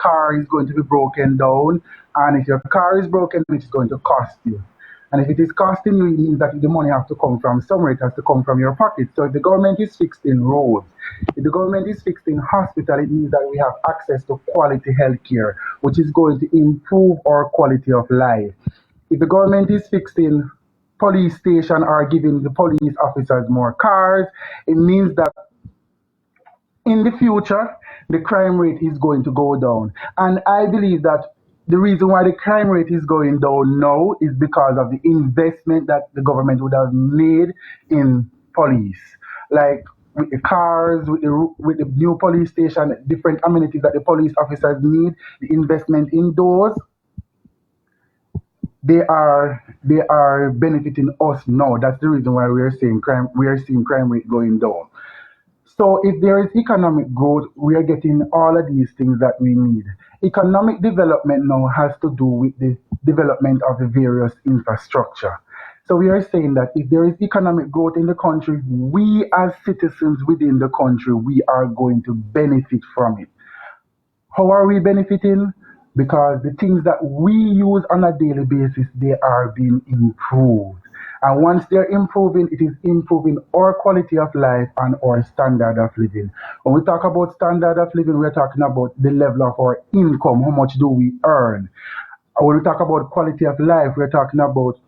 car is going to be broken down, and if your car is broken, it's going to cost you. And if it is costing you, it means that the money has to come from somewhere. It has to come from your pocket. So if the government is fixing roads, if the government is fixing hospital, it means that we have access to quality health care, which is going to improve our quality of life. If the government is fixing police station or giving the police officers more cars, it means that in the future, the crime rate is going to go down. And I believe that the reason why the crime rate is going down now is because of the investment that the government would have made in police. Like with the cars, with the new police station, different amenities that the police officers need, the investment in those, they are benefiting us now. That's the reason why we are seeing crime rate going down. So if there is economic growth, we are getting all of these things that we need. Economic development now has to do with the development of the various infrastructure. So we are saying that if there is economic growth in the country, we as citizens within the country, we are going to benefit from it. How are we benefiting? Because the things that we use on a daily basis, they are being improved. And once they're improving, it is improving our quality of life and our standard of living. When we talk about standard of living, we're talking about the level of our income, how much do we earn. And when we talk about quality of life, we're talking about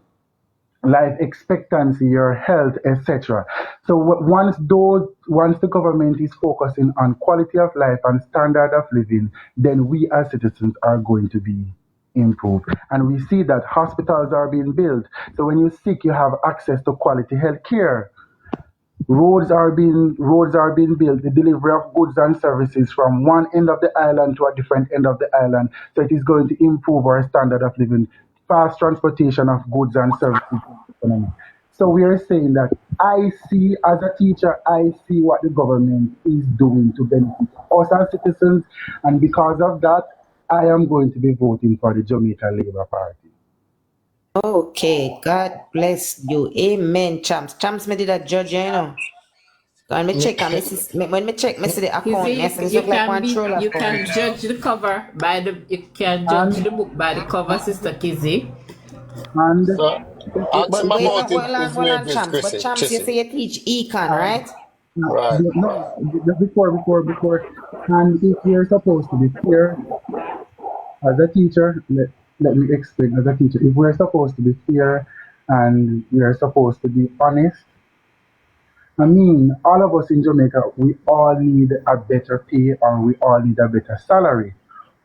life expectancy, your health, etc. So once the government is focusing on quality of life and standard of living, then we as citizens are going to be improved. And we see that hospitals are being built. So when you're sick, you have access to quality health care. Roads are being built, the delivery of goods and services from one end of the island to a different end of the island. So it is going to improve our standard of living, fast transportation of goods and services. So we are saying that as a teacher, I see what the government is doing to benefit us as citizens, and because of that, I am going to be voting for the Jamaica Labour Party. Okay, God bless you. Amen, champs. Champs, me did a judge, you know. When me check, when me check, me see the account, me see this look like one troll You account. can judge the cover by you can judge And the book by the cover, Sister Kizzy. and So, ask him But wait, about his hold on, neighbors, champs. But Chrissy. champs, you Chissy. say you teach econ, uh, right? Right. no, just before, and if we're supposed to be fair as a teacher, let me explain as a teacher. If we're supposed to be fair and we're supposed to be honest, I mean, all of us in Jamaica, we all need a better pay or we all need a better salary.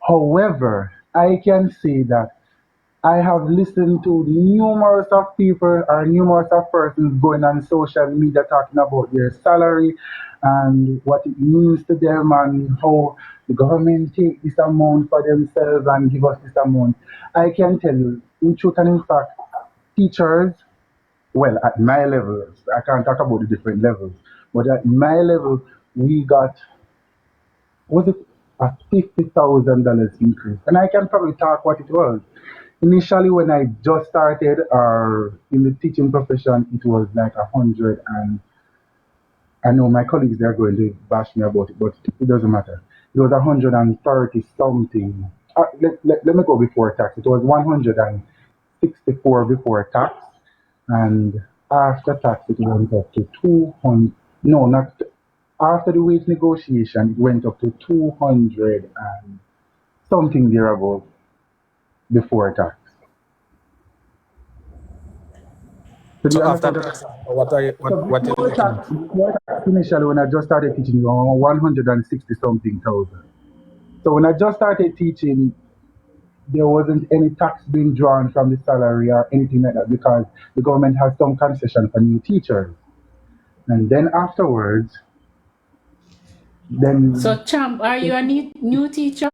However, I can say that I have listened to numerous of people or numerous of persons going on social media talking about their salary and what it means to them and how the government take this amount for themselves and give us this amount. I can tell you, in truth and in fact, teachers, well, at my level, I can't talk about the different levels, but at my level, we got, was it a $50,000 increase? And I can probably talk what it was. Initially, when I just started in the teaching profession, it was like 100, and I know my colleagues are going to bash me about it, but it doesn't matter. It was 130 something. Let me go before tax. It was 164 before tax, and after tax it went up to 200. No, not after the wage negotiation. It went up to 200 and something thereabout before tax. So do So you after understand tax, that? what is Before looking? tax, initially when I just started teaching, it was 160 something thousand. So when I just started teaching, there wasn't any tax being drawn from the salary or anything like that because the government has some concession for new teachers. And then afterwards, then So, Champ, are you a new teacher?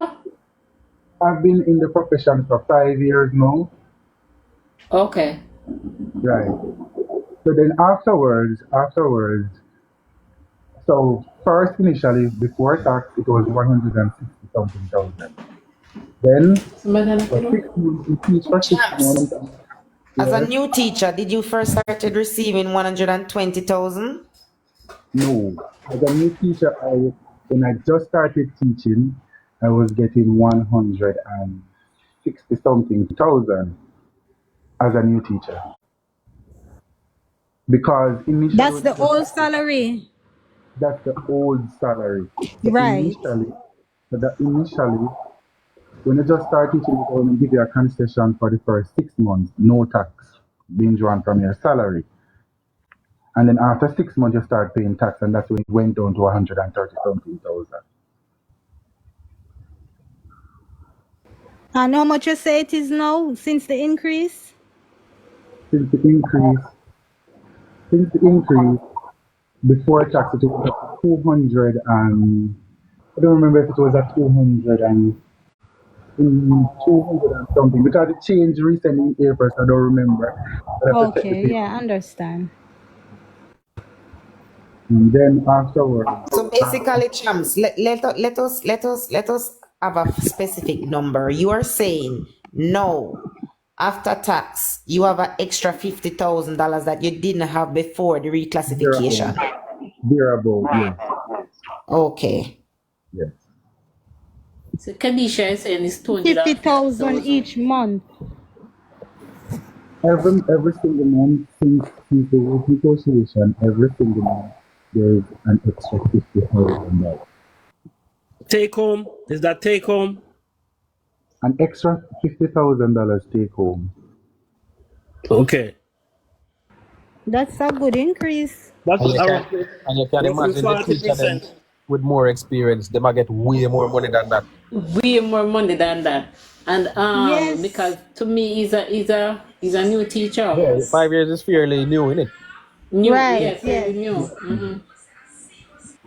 I've been in the profession for 5 years now. Okay. Right. So then afterwards, so first initially before tax it was 160 something thousand. Then for 6 months we teach for 6 months. Champs. As a Yes. new teacher, did you first started receiving 120,000? No. As a new teacher, when I just started teaching, I was getting 160 something thousand as a new teacher. Because initially, That's the old salary. that's the old salary. Right. Initially, when you just start teaching, they only give you a concession for the first 6 months, no tax being drawn from your salary. And then after 6 months, you start paying tax, and that's when it went down to 130 something thousand. And how much you say it is now since the increase? Since the increase, before tax, it was at 200 and I don't remember if it was at 200 and 200 and something because it changed recently in April, so I don't remember. I have to check the Okay, paper. yeah, understand. And then afterwards, So basically, champs, let us have a specific number. You are saying no, after tax, you have an extra $50,000 that you didn't have before the reclassification. thereabout, yes, Okay. yes. So Kadisha is saying it's 50,000 250,000. each month. Every single month since the wage negotiation, every single month there is an extra $50,000. Take home? Is that take home? An extra $50,000 take home. Okay. That's a good increase. That's And you can, roughly, and you can roughly imagine the teacher them 40%. with more experience, they might get way more money than that. Way more money than that. And Yes. because to me he's a new teacher. Yeah, 5 years is fairly new, isn't it? New, Right, yes, very yes. new.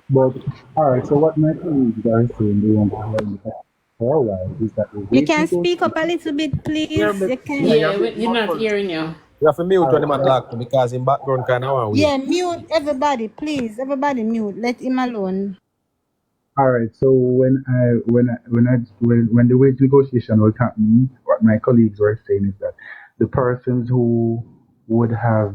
But all right, so what my colleagues are saying they want to hear in the for a while is that the You wage can speak up a negotiation. little bit, please. Yeah, but You can. Yeah, you Yeah, have to, you're not hearing you. you have to mute All when right, the man talk to because in background kind of weird. Yeah, mute everybody, please. Everybody mute. Let him alone. all right. So when the wage negotiation was happening, what my colleagues were saying is that the persons who would have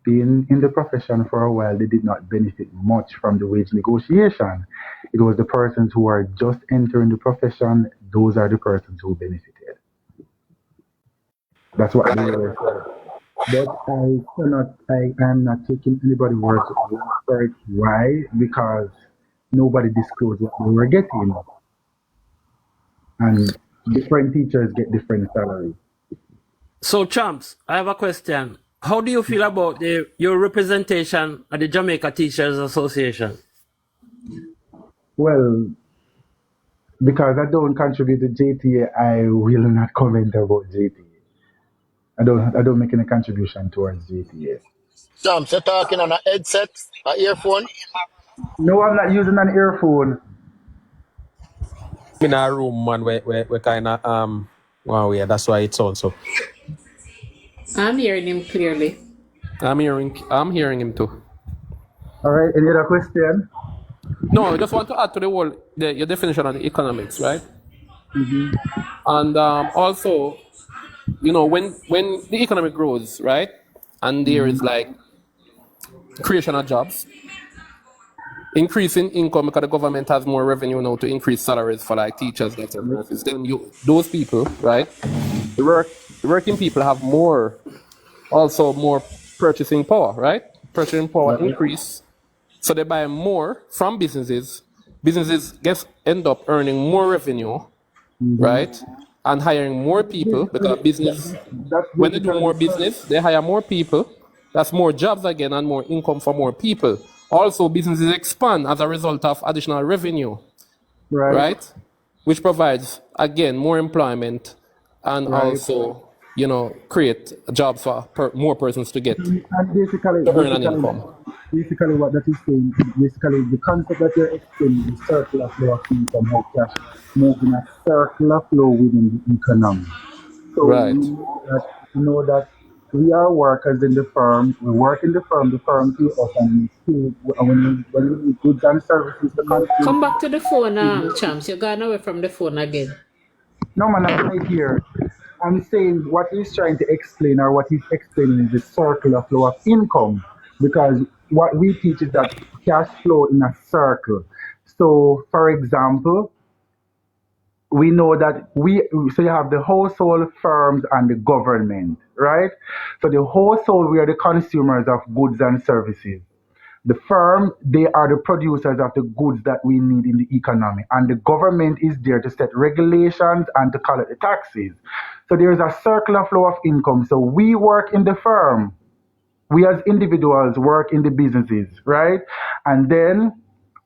been in the profession for a while, they did not benefit much from the wage negotiation. It was the persons who are just entering the profession; those are the persons who benefited. That's what they were saying. But I'm not taking anybody's word for it. Why? Because nobody disclosed what they were getting. And different teachers get different salaries. so champs, I have a question. How do you feel about your representation at the Jamaica Teachers Association? Well, because I don't contribute to JTA, I will not comment about JTA. I don't make any contribution towards JTA. Champs, you're talking on a headset, a earphone. No, I'm not using an earphone. In our room, man, we kind of, wow, yeah, that's why it sounds so. I'm hearing him clearly. I'm hearing him too. All right, any other question? No, I just want to add to your definition on the economics, right? And also, when the economy grows, right, and there is like creation of jobs, increasing income because the government has more revenue now to increase salaries for like teachers, doctors, nurses. Then those people, right, the working people have more purchasing power, right? Purchasing power Right. increase, so they buy more from businesses. Businesses end up earning more revenue, right, and hiring more people because business. That's When they do basically more business, they hire more people. That's more jobs again and more income for more people. Also, businesses expand as a result of additional revenue, right, right? Which provides, again, more employment and right. also, create jobs for more persons to And basically, earn an income. basically what that is saying, basically the concept that you're explaining is circular flow of income, how cash moves in a circular flow within the economy. So Right. you know that we are workers in the firm, we work in the firm pay us, and when we need goods and services to consume. Come back to the phone, champs. You're gone away from the phone again. No man, I'm right here. I'm saying what he's trying to explain, or what he's explaining, is the circular flow of income. Because what we teach is that cash flow in a circle. So, for example, we know that so you have the household, firms, and the government, right? So the household, we are the consumers of goods and services. The firm, they are the producers of the goods that we need in the economy. And the government is there to set regulations and to collect the taxes. So there is a circular flow of income. So we work in the firm. We as individuals work in the businesses, right? And then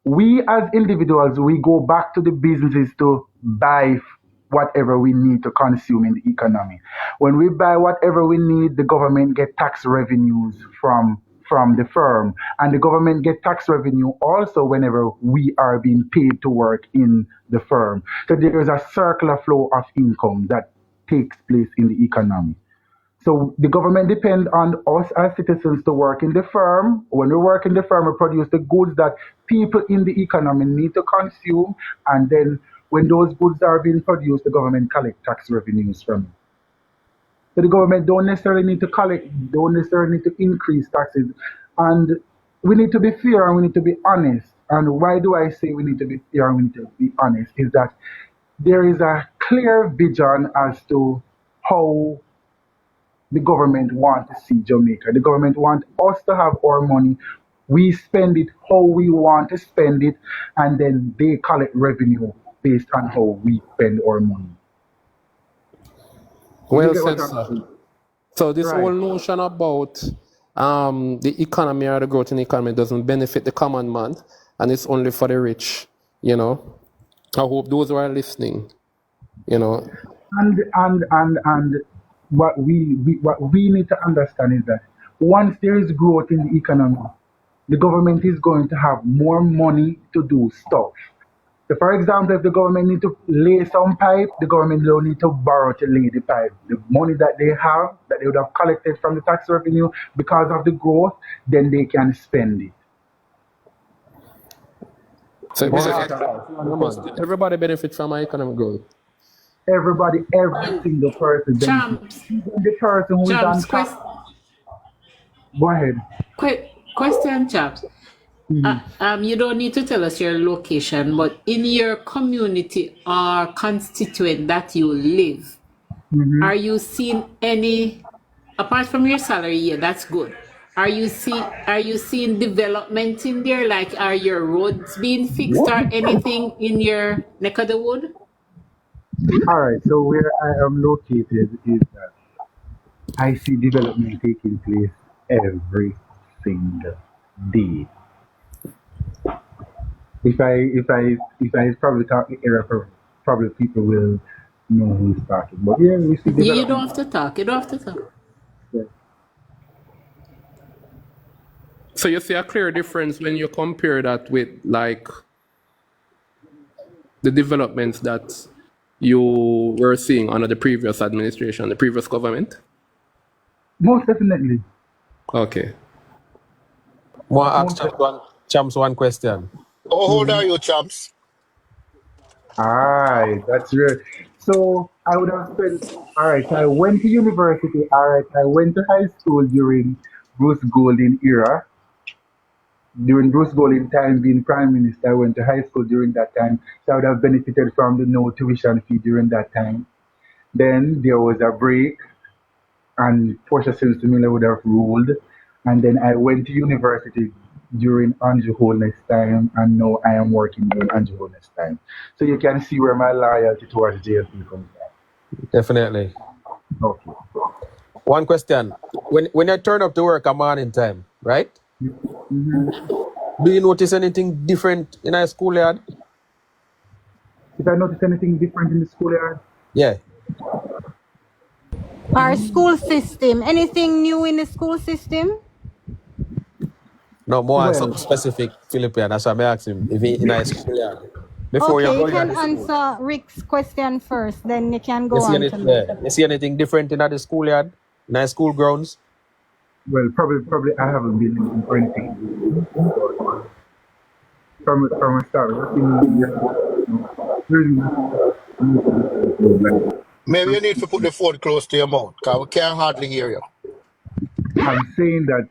we as individuals, we go back to the businesses to buy whatever we need to consume in the economy. When we buy whatever we need, the government get tax revenues from the firm, and the government get tax revenue also whenever we are being paid to work in the firm. So there is a circular flow of income that takes place in the economy. So the government depend on us as citizens to work in the firm. When we work in the firm, we produce the goods that people in the economy need to consume. And then when those goods are being produced, the government collect tax revenues from it. So the government don't necessarily need to collect, don't necessarily need to increase taxes. And we need to be fair and we need to be honest. And why do I say we need to be fair and we need to be honest? Is that there is a clear vision as to how the government want to see Jamaica. The government want us to have our money. We spend it how we want to spend it, and then they collect revenue based on how we spend our money. You Well get what said, I'm sir. saying? So this whole Right. notion about the economy or the growth in the economy doesn't benefit the common man, and it's only for the rich. You know, I hope those who are listening, you know, And what we need to understand is that once there is growth in the economy, the government is going to have more money to do stuff. So for example, if the government need to lay some pipe, the government don't need to borrow to lay the pipe. The money that they have, that they would have collected from the tax revenue because of the growth, then they can spend it. so You get what basically, I'm because everybody benefits from our economic growth. Everybody, every single person benefits. Champs, Even the person who is on champs, top. Go ahead. question, champs. You don't need to tell us your location, but in your community or constituent that you live, are you seeing any, apart from your salary? Yeah, that's good. Are you seeing development in there? Like, are your roads being fixed or anything in your neck of the wood? All right. So where I am located is that I see development taking place every single day. If I probably talk the area, probably people will know who's talking. But yeah, we see You don't development. have to talk. You don't have to talk. Yeah. So you see a clear difference when you compare that with like the developments that you were seeing under the previous administration, the previous government. Most definitely. Okay. Want to ask Most definitely. Champs one question. How old are you, champs? Alright, that's real. So I would have spent. Alright, so I went to university. Alright, I went to high school during Bruce Golding era. During Bruce Golding time being prime minister, I went to high school during that time. So I would have benefited from the no tuition fee during that time. Then there was a break, and Portia Sims Miller would have ruled. And then I went to university during Andrew Holness time, and now I am working during Andrew Holness time. So you can see where my loyalty towards JLP comes from. Definitely. Okay. One question. When you turn up to work a morning time, right? Do you notice anything different in our schoolyard? If I notice anything different in the schoolyard, Yeah. Our school system. Anything new in the school system? No, more on well, something specific, Philippine. That's why I'm asking if he in our schoolyard. Before you Okay, go you can in the school. answer Rick's question first, then you can You go see on to anything, me. you see anything different in the schoolyard? In our school grounds? well, probably I haven't been looking for anything. From a start, Maybe you need to put the phone close to your mouth, because we can't hardly hear you. I'm saying that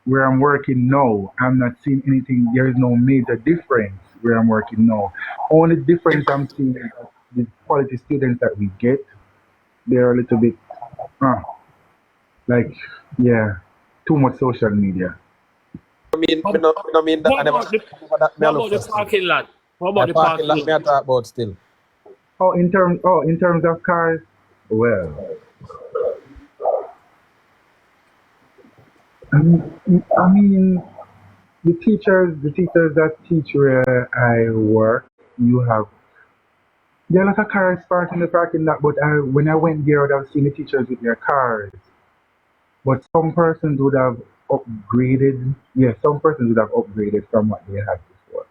where I'm working now, I'm not seeing anything. There is no major difference where I'm working now. Only difference I'm seeing is that the quality students that we get, they're a little bit, uh, like, yeah, too much social media. Me no mean that. What about the Me I what look about the for still. parking lot? What My about the parking parking lot lot? me I talk about still. In terms of cars, well, I mean, the teachers that teach where I work, you have there are a lot of cars parked in the parking lot. But when I went there, I've seen the teachers with their cars. But some persons would have upgraded. Yeah, some persons would have upgraded from what they had before.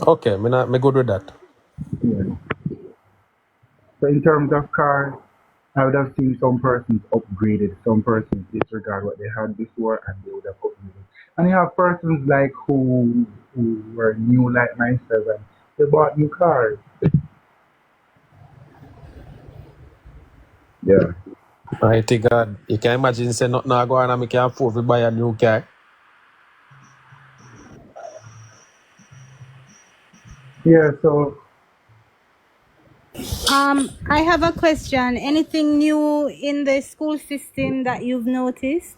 Okay, me good with that. Yeah. So in terms of cars, I would have seen some persons upgraded, some persons disregard what they had before, and they would have upgraded. And you have persons like who were new like myself, and they bought new cars. Yeah. Mighty God. You can imagine say nothing now go on and me can afford to buy a new car. Yeah. So I have a question. Anything new in the school system that you've noticed?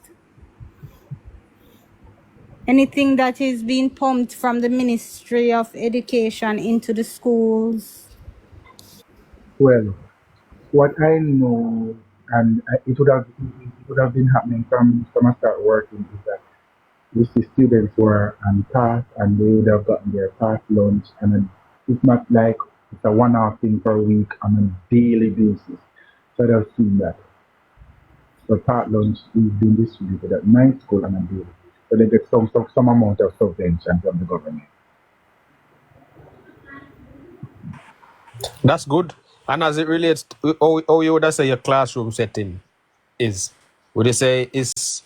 Anything that is being pumped from the Ministry of Education into the schools? well, what I know, and it would have been happening from I start working is that we see students were on pass and they would have gotten their pass lunch, and then it's not like it's a one-off thing per week on a daily basis. So I've seen that. So part lunch is being distributed at my school on a daily basis. So they get some amount of subvention from the government. That's good. And as it relates to how you would say your classroom setting is, would you say it's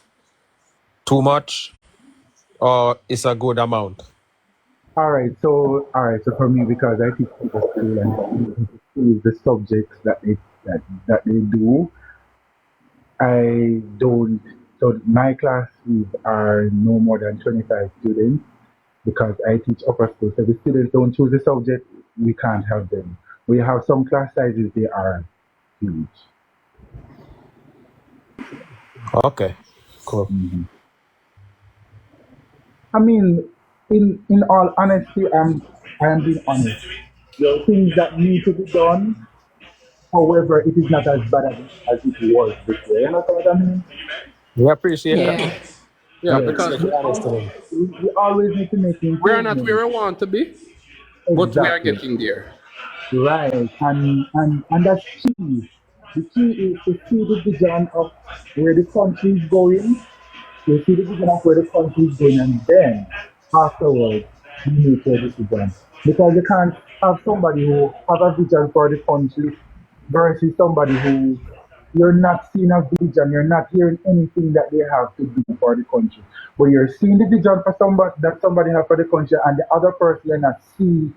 too much or it's a good amount? All right, so for me, because I teach to the school and choose the subjects that they do, I don't. So my classes are no more than 25 students because I teach upper school. So if the students don't choose the subject, we can't have them. We have some class sizes, they are huge. Okay, cool. Mhm. I mean, in all honesty, I am being honest. There are things that need to be done. However, it is not as bad as it was before. You know what I mean? We appreciate that. Yeah. We Yeah, Yes. because appreciate the honesty. We always need to make we are not improvements. where we want to be, but we are Exactly. getting there. Right. And that's key. The key is to see the vision of where the country is going. You see the vision of where the country is going, and then afterwards you make your decision. Because you can't have somebody who have a vision for the country versus somebody who you're not seeing a vision, you're not hearing anything that they have to do for the country. But you're seeing the vision for somebody that somebody have for the country, and the other person you're not seeing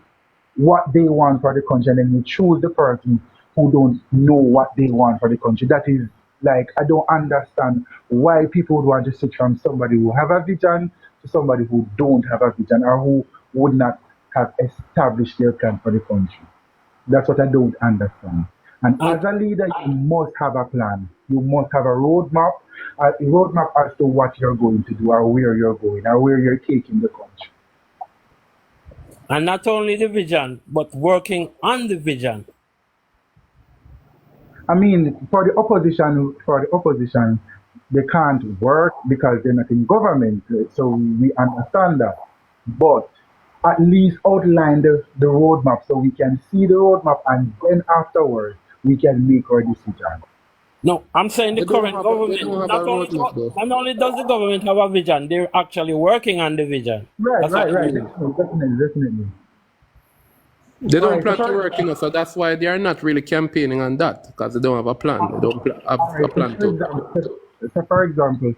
what they want for the country, and then you choose the person who don't know what they want for the country. That is like I don't understand why people would want to switch from somebody who have a vision to somebody who don't have a vision or who would not have established their plan for the country. That's what I don't understand. And And as a leader, you must have a plan. You must have a roadmap as to what you're going to do or where you're going or where you're taking the country. and not only the vision, but working on the vision. I mean, for the opposition, they can't work because they're not in government. So we understand that. But at least outline the roadmap so we can see the roadmap and then afterwards we can make our decision. No, I'm saying the current They government. don't have a roadmap though. Not only does the government have a vision, they're actually working on the vision. Right, That's what right, I right. mean. Definitely. They All don't right, so plan to for work, so that's why they are not really campaigning on that because they don't have a plan. They don't have all a right, so plan for to. example, for example,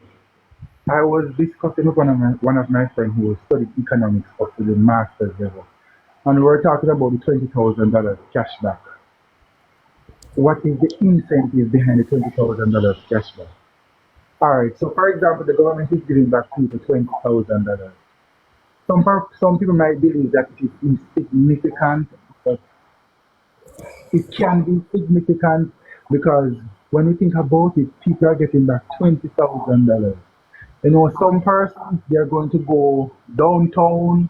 I was discussing with one of my friends who studied economics up to the master's level, and we were talking about the $20,000 cashback. What is the incentive behind the $20,000 cashback? All right, so for example, the government is giving back people $20,000. Some people might believe that it is insignificant, but it can be significant because when you think about it, people are getting back $20,000. You know, some persons they're going to go downtown,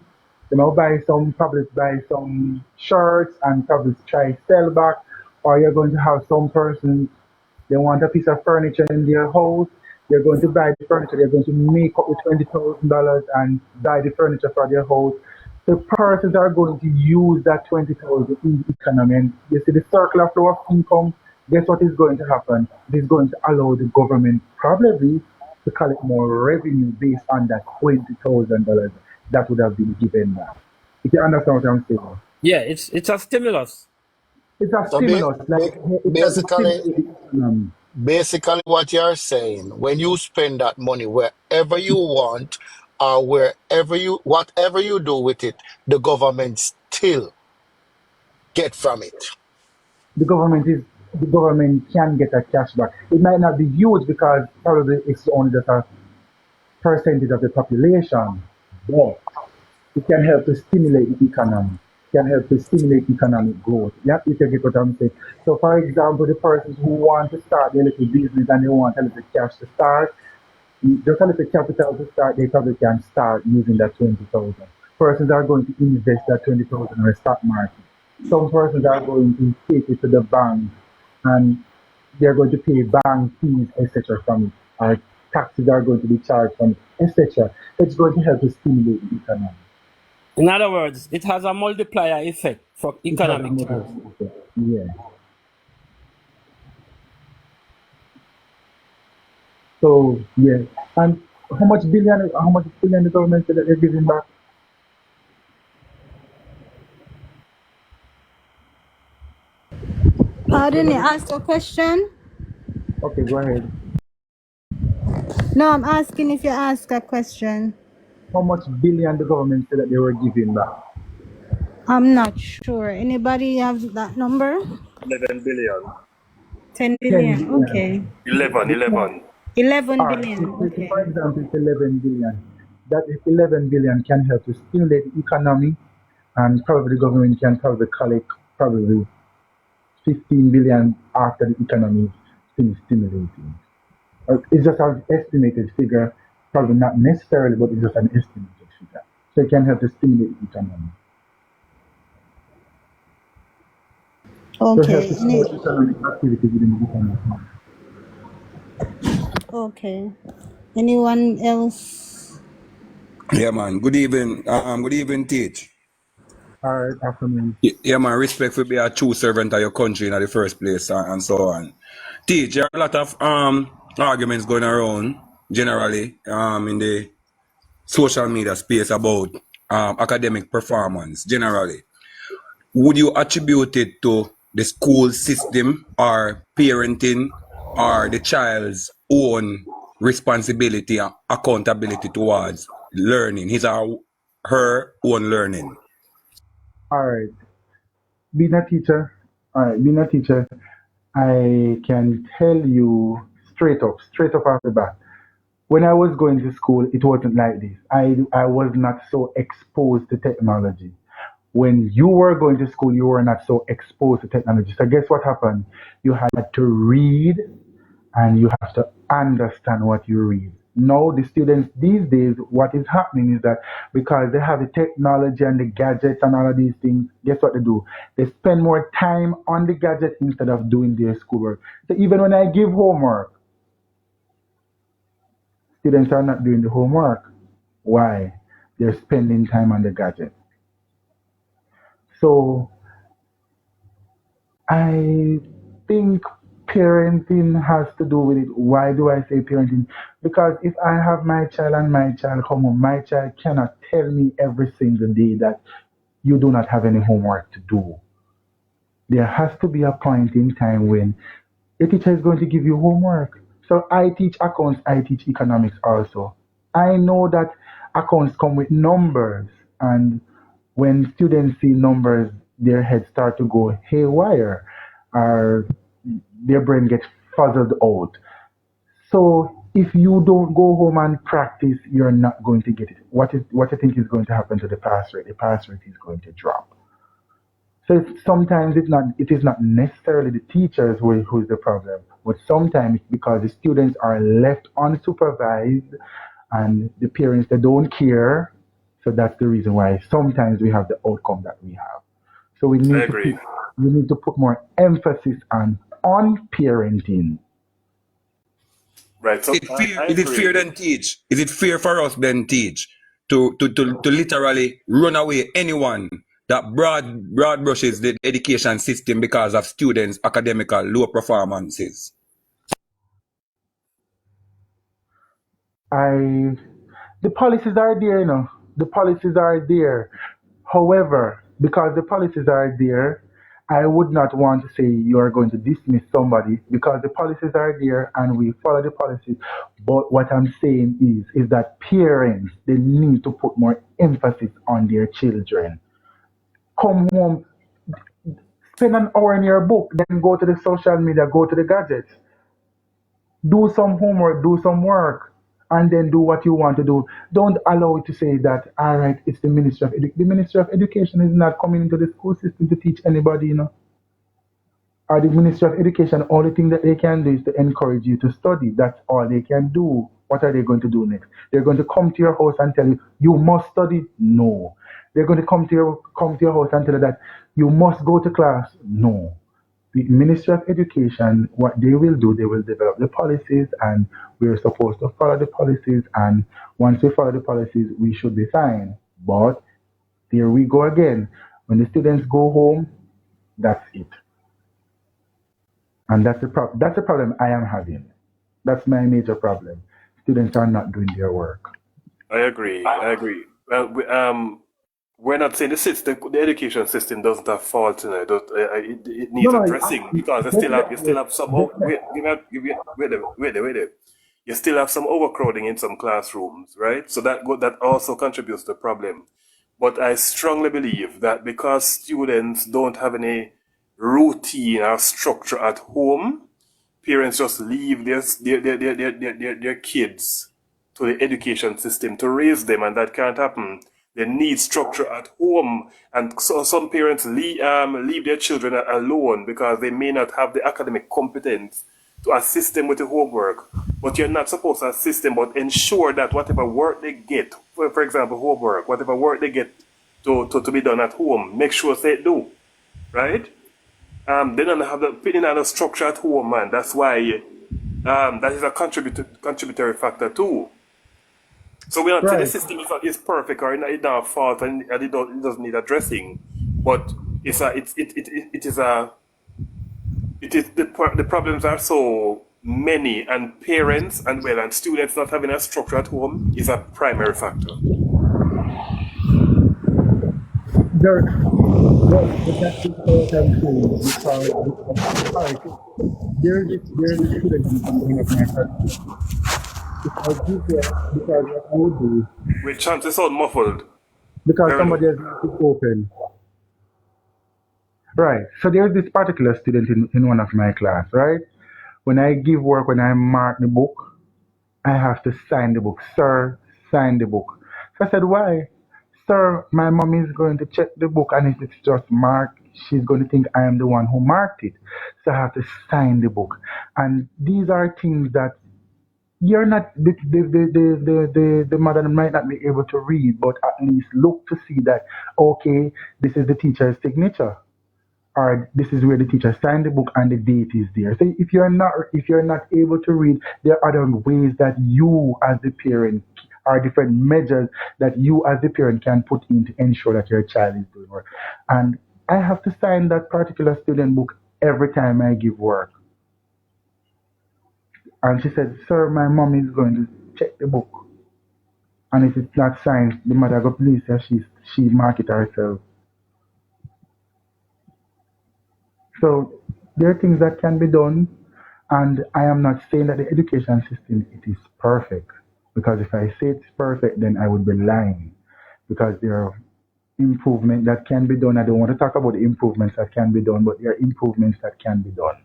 you know, probably buy some shirts and probably try sell back, or you're going to have some persons they want a piece of furniture in their house. They're going to buy the furniture. They're going to make up the $20,000 and buy the furniture for their house. The persons are going to use that 20,000 in the economy. And you see the circular flow of income. Guess what is going to happen? It is going to allow the government probably to collect more revenue based on that $20,000 that would have been given back. If you understand what I'm saying, Yeah, it's a stimulus. it's a So stimulus, like it has basically, stimulated the economy. basically, what you're saying, when you spend that money wherever you want, or whatever you do with it, the government still get from it. The government can get a cashback. It might not be huge because probably it's only just a percentage of the population, but it can help to stimulate the economy. Can help to stimulate economic growth. Yeah, if you get what I'm saying. So, for example, the persons who want to start their little business and they want a little cash to start, just a little capital to start, they probably can start using that 20,000. Persons are going to invest that 20,000 in the stock market. Some persons are going to take it to the bank and they're going to pay bank fees, etc. from it, or taxes are going to be charged from it, etc. It's going to help to stimulate the economy. In other words, it has a multiplier effect for It has a economic growth. multiplier effect. Yeah. So yeah. And how much billion the government said that they're giving back? Pardon me, ask a question? Okay, go ahead. No, I'm asking if you ask a question. How much billion the government said that they were giving back? I'm not sure. Anybody have that number? 11 billion. 10 10 billion. billion. Okay. 11, 11. 11 All right. billion. For Okay. example, it's 11 billion. That is 11 billion can help to stimulate the economy, and probably the government can probably collect probably 15 billion after the economy is stimulating. It's just an estimated figure, probably not necessarily, but it's just an estimated figure. So it can help to stimulate the economy. So help Okay. to promote economic activity within the economy. Okay. Anyone else? Yeah, man. Good evening. Good evening, Teach. All right, afternoon. Yeah, man. Respect for be a true servant of your country in the first place and so on. Teach. There are a lot of arguments going around generally in the social media space about academic performance generally. Would you attribute it to the school system or parenting or the child's own responsibility and accountability towards learning, his or her own learning? All right. Being a teacher, all right, being a teacher, I can tell you straight up off the bat. When I was going to school, it wasn't like this. I was not so exposed to technology. When you were going to school, you were not so exposed to technology. So guess what happened? You had to read and you have to understand what you read. Now, the students these days, what is happening is that because they have the technology and the gadgets and all of these things, guess what they do? They spend more time on the gadget instead of doing their schoolwork. So even when I give homework, students are not doing the homework. Why? They're spending time on the gadget. So I think parenting has to do with it. Why do I say parenting? Because if I have my child and my child come home, my child cannot tell me every single day that you do not have any homework to do. There has to be a point in time when a teacher is going to give you homework. So I teach accounts, I teach economics also. I know that accounts come with numbers, and when students see numbers, their heads start to go haywire, or their brain gets fuzzled out. So if you don't go home and practice, you're not going to get it. What you think is going to happen to the pass rate? The pass rate is going to drop. So sometimes it is not necessarily the teachers who is the problem, but sometimes it's because the students are left unsupervised and the parents they don't care. So that's the reason why sometimes we have the outcome that we have. So I agree. we need to put more emphasis on parenting. Right. So Is it fair? I Is it fair agree. then teach? Is it fair for us then teach to literally run away anyone that broad brushes the education system because of students' academical low performances? I The policies are there, you know. The policies are there. However, because the policies are there, I would not want to say you are going to dismiss somebody because the policies are there and we follow the policies. But what I'm saying is that parents they need to put more emphasis on their children. Come home, spend an hour in your book, then go to the social media, go to the gadgets. Do some homework, do some work, and then do what you want to do. Don't allow it to say that, all right, it's the Ministry of Education. The Ministry of Education is not coming into the school system to teach anybody, you know. Or the Ministry of Education, only thing that they can do is to encourage you to study. That's all they can do. What are they going to do next? They're going to come to your house and tell you, you must study? No. They're going to come to your house and tell you that you must go to class? No. The Ministry of Education, what they will do, they will develop the policies and we're supposed to follow the policies. And once we follow the policies, we should be fine. But there we go again. When the students go home, that's it. And that's the problem I am having. That's my major problem. Students are not doing their work. I agree. I agree. Well, we're not saying the education system doesn't have faults in it. It No, needs no, addressing because you still have some. definitely. Wait. You still have some overcrowding in some classrooms, right? So that also contributes to the problem. But I strongly believe that because students don't have any routine or structure at home, parents just leave their kids to the education system to raise them, and that can't happen. They need structure at home, and so some parents leave their children alone because they may not have the academic competence to assist them with the homework. But you're not supposed to assist them, but ensure that whatever work they get, for example, homework, whatever work they get to be done at home, make sure they do, right? They don't have the putting on a structure at home, man. That's why that is a contributory factor too. So we're not saying the Right. system is perfect or it's not a fault and it doesn't need addressing, but the problems are so many, and parents and students not having a structure at home is a primary factor. There, but that's just what I'm saying because there's this student in one of my classes. Because what I would do, With chances sound muffled, because very low. somebody has left it open. Right. So there's this particular student in one of my class, right? When I give work, when I mark the book, I have to sign the book. Sir, sign the book. So I said, why? Sir, my mom is going to check the book and if it's just marked, she's going to think I am the one who marked it. So I have to sign the book. And these are things that you're not, the mother might not be able to read, but at least look to see that, okay, this is the teacher's signature or this is where the teacher signed the book and the date is there. So if you're not able to read, there are other ways that you as the parent are different measures that you as the parent can put in to ensure that your child is doing work. And I have to sign that particular student book every time I give work. And she said, sir, my mom is going to check the book. And if it's not signed, the mother go please say she mark it herself. So there are things that can be done, and I am not saying that the education system it is perfect. Because if I say it's perfect, then I would be lying. Because there are improvements that can be done. I don't want to talk about the improvements that can be done, but there are improvements that can be done.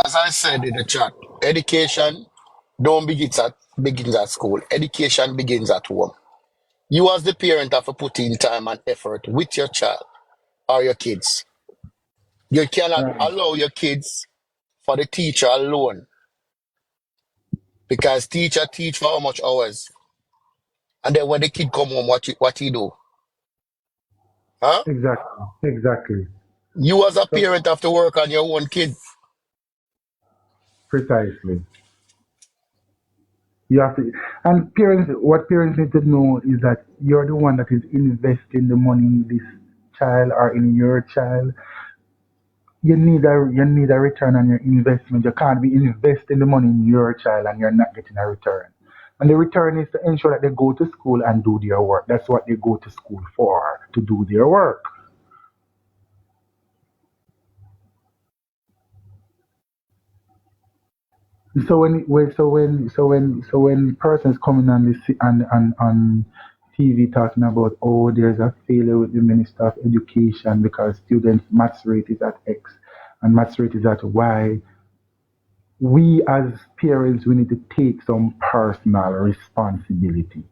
As I said in the chat, education don't begin at begins at school. Education begins at home. You as the parent have to put in time and effort with your child or your kids. You cannot Right. allow your kids for the teacher alone because teacher teach for how much hours, and then when the kid come home, what he do? Huh? Exactly. Exactly. You as a So parent have to work on your own kid. precisely. You have to, and parents. What parents need to know is that you're the one that is investing the money in this child or in your child. You need a return on your investment. You can't be investing the money in your child and you're not getting a return. And the return is to ensure that they go to school and do their work. That's what they go to school for, to do their work. So when persons coming on this on TV talking about, oh, there's a failure with the Minister of Education because students maths rate is at X and maths rate is at Y, we as parents, we need to take some personal responsibility.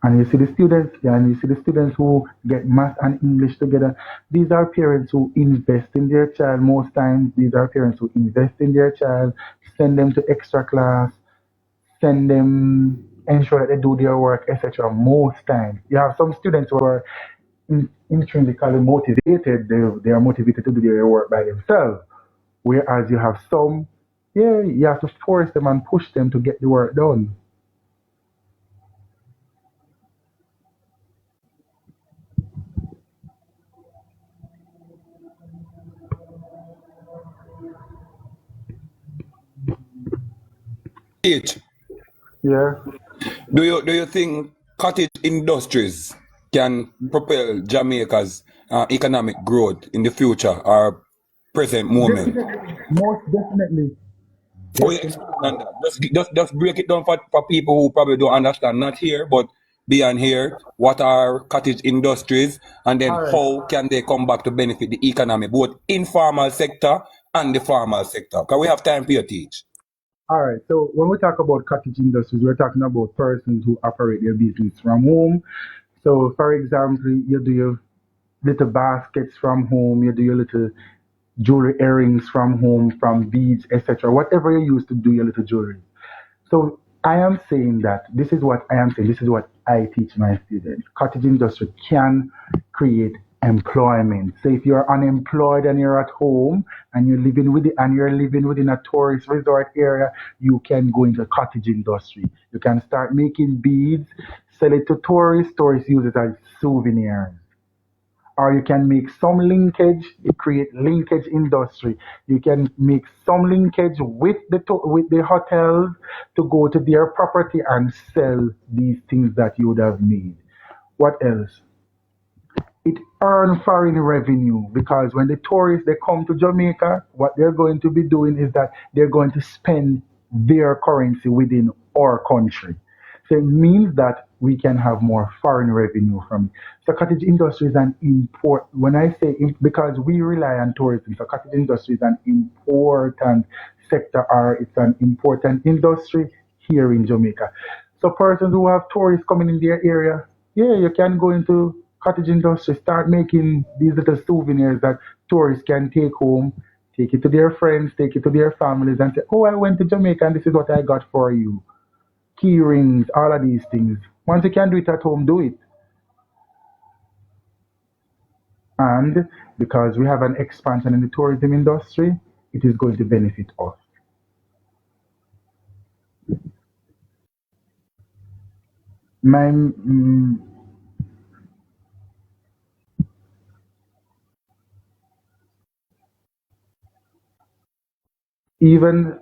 And you see the students who get math and English together. These are parents who invest in their child. Most times, these are parents who invest in their child, send them to extra class, send them, ensure that they do their work, etc. Most times, you have some students who are intrinsically motivated. They are motivated to do their work by themselves. Whereas you have some, yeah, you have to force them and push them to get the work done. H, Yeah. do you think cottage industries can propel Jamaica's economic growth in the future or present moment? Definitely. Most definitely. How you explain Definitely. on that? Just break it down for people who probably don't understand, not here, but beyond here. What are cottage industries, and then All right. how can they come back to benefit the economy, both informal sector and the formal sector? Because we have time for your teach. All right. So when we talk about cottage industries, we're talking about persons who operate their business from home. So, for example, you do your little baskets from home, you do your little jewelry earrings from home, from beads, etc. Whatever you use to do your little jewelry. So I am saying that this is what I am saying. This is what I teach my students. Cottage industry can create employment. So if you're unemployed and you're at home and you're living within a tourist resort area, you can go into cottage industry. You can start making beads, sell it to tourists. Tourists use it as souvenirs, or you can make some linkage, you create linkage industry. You can make some linkage with the hotels to go to their property and sell these things that you would have made. What else? It earn foreign revenue because when the tourists they come to Jamaica, what they're going to be doing is that they're going to spend their currency within our country. So it means that we can have more foreign revenue from it. So cottage industry is an import. When I say because we rely on tourism, so cottage industry is an important sector, or it's an important industry here in Jamaica. So persons who have tourists coming in their area, yeah, you can go into cottage industry, start making these little souvenirs that tourists can take home, take it to their friends, take it to their families, and say, "Oh, I went to Jamaica and this is what I got for you." Key rings, all of these things. Once you can do it at home, do it. And because we have an expansion in the tourism industry, it is going to benefit us. My even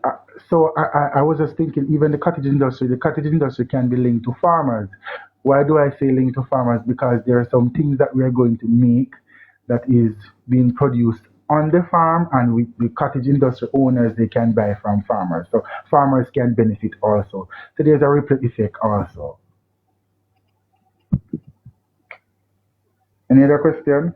so I was just thinking, even the cottage industry can be linked to farmers. Why do I say linked to farmers? Because there are some things that we are going to make that is being produced on the farm, and with the cottage industry owners, they can buy from farmers, so farmers can benefit also. So there's a ripple effect also. Any other question?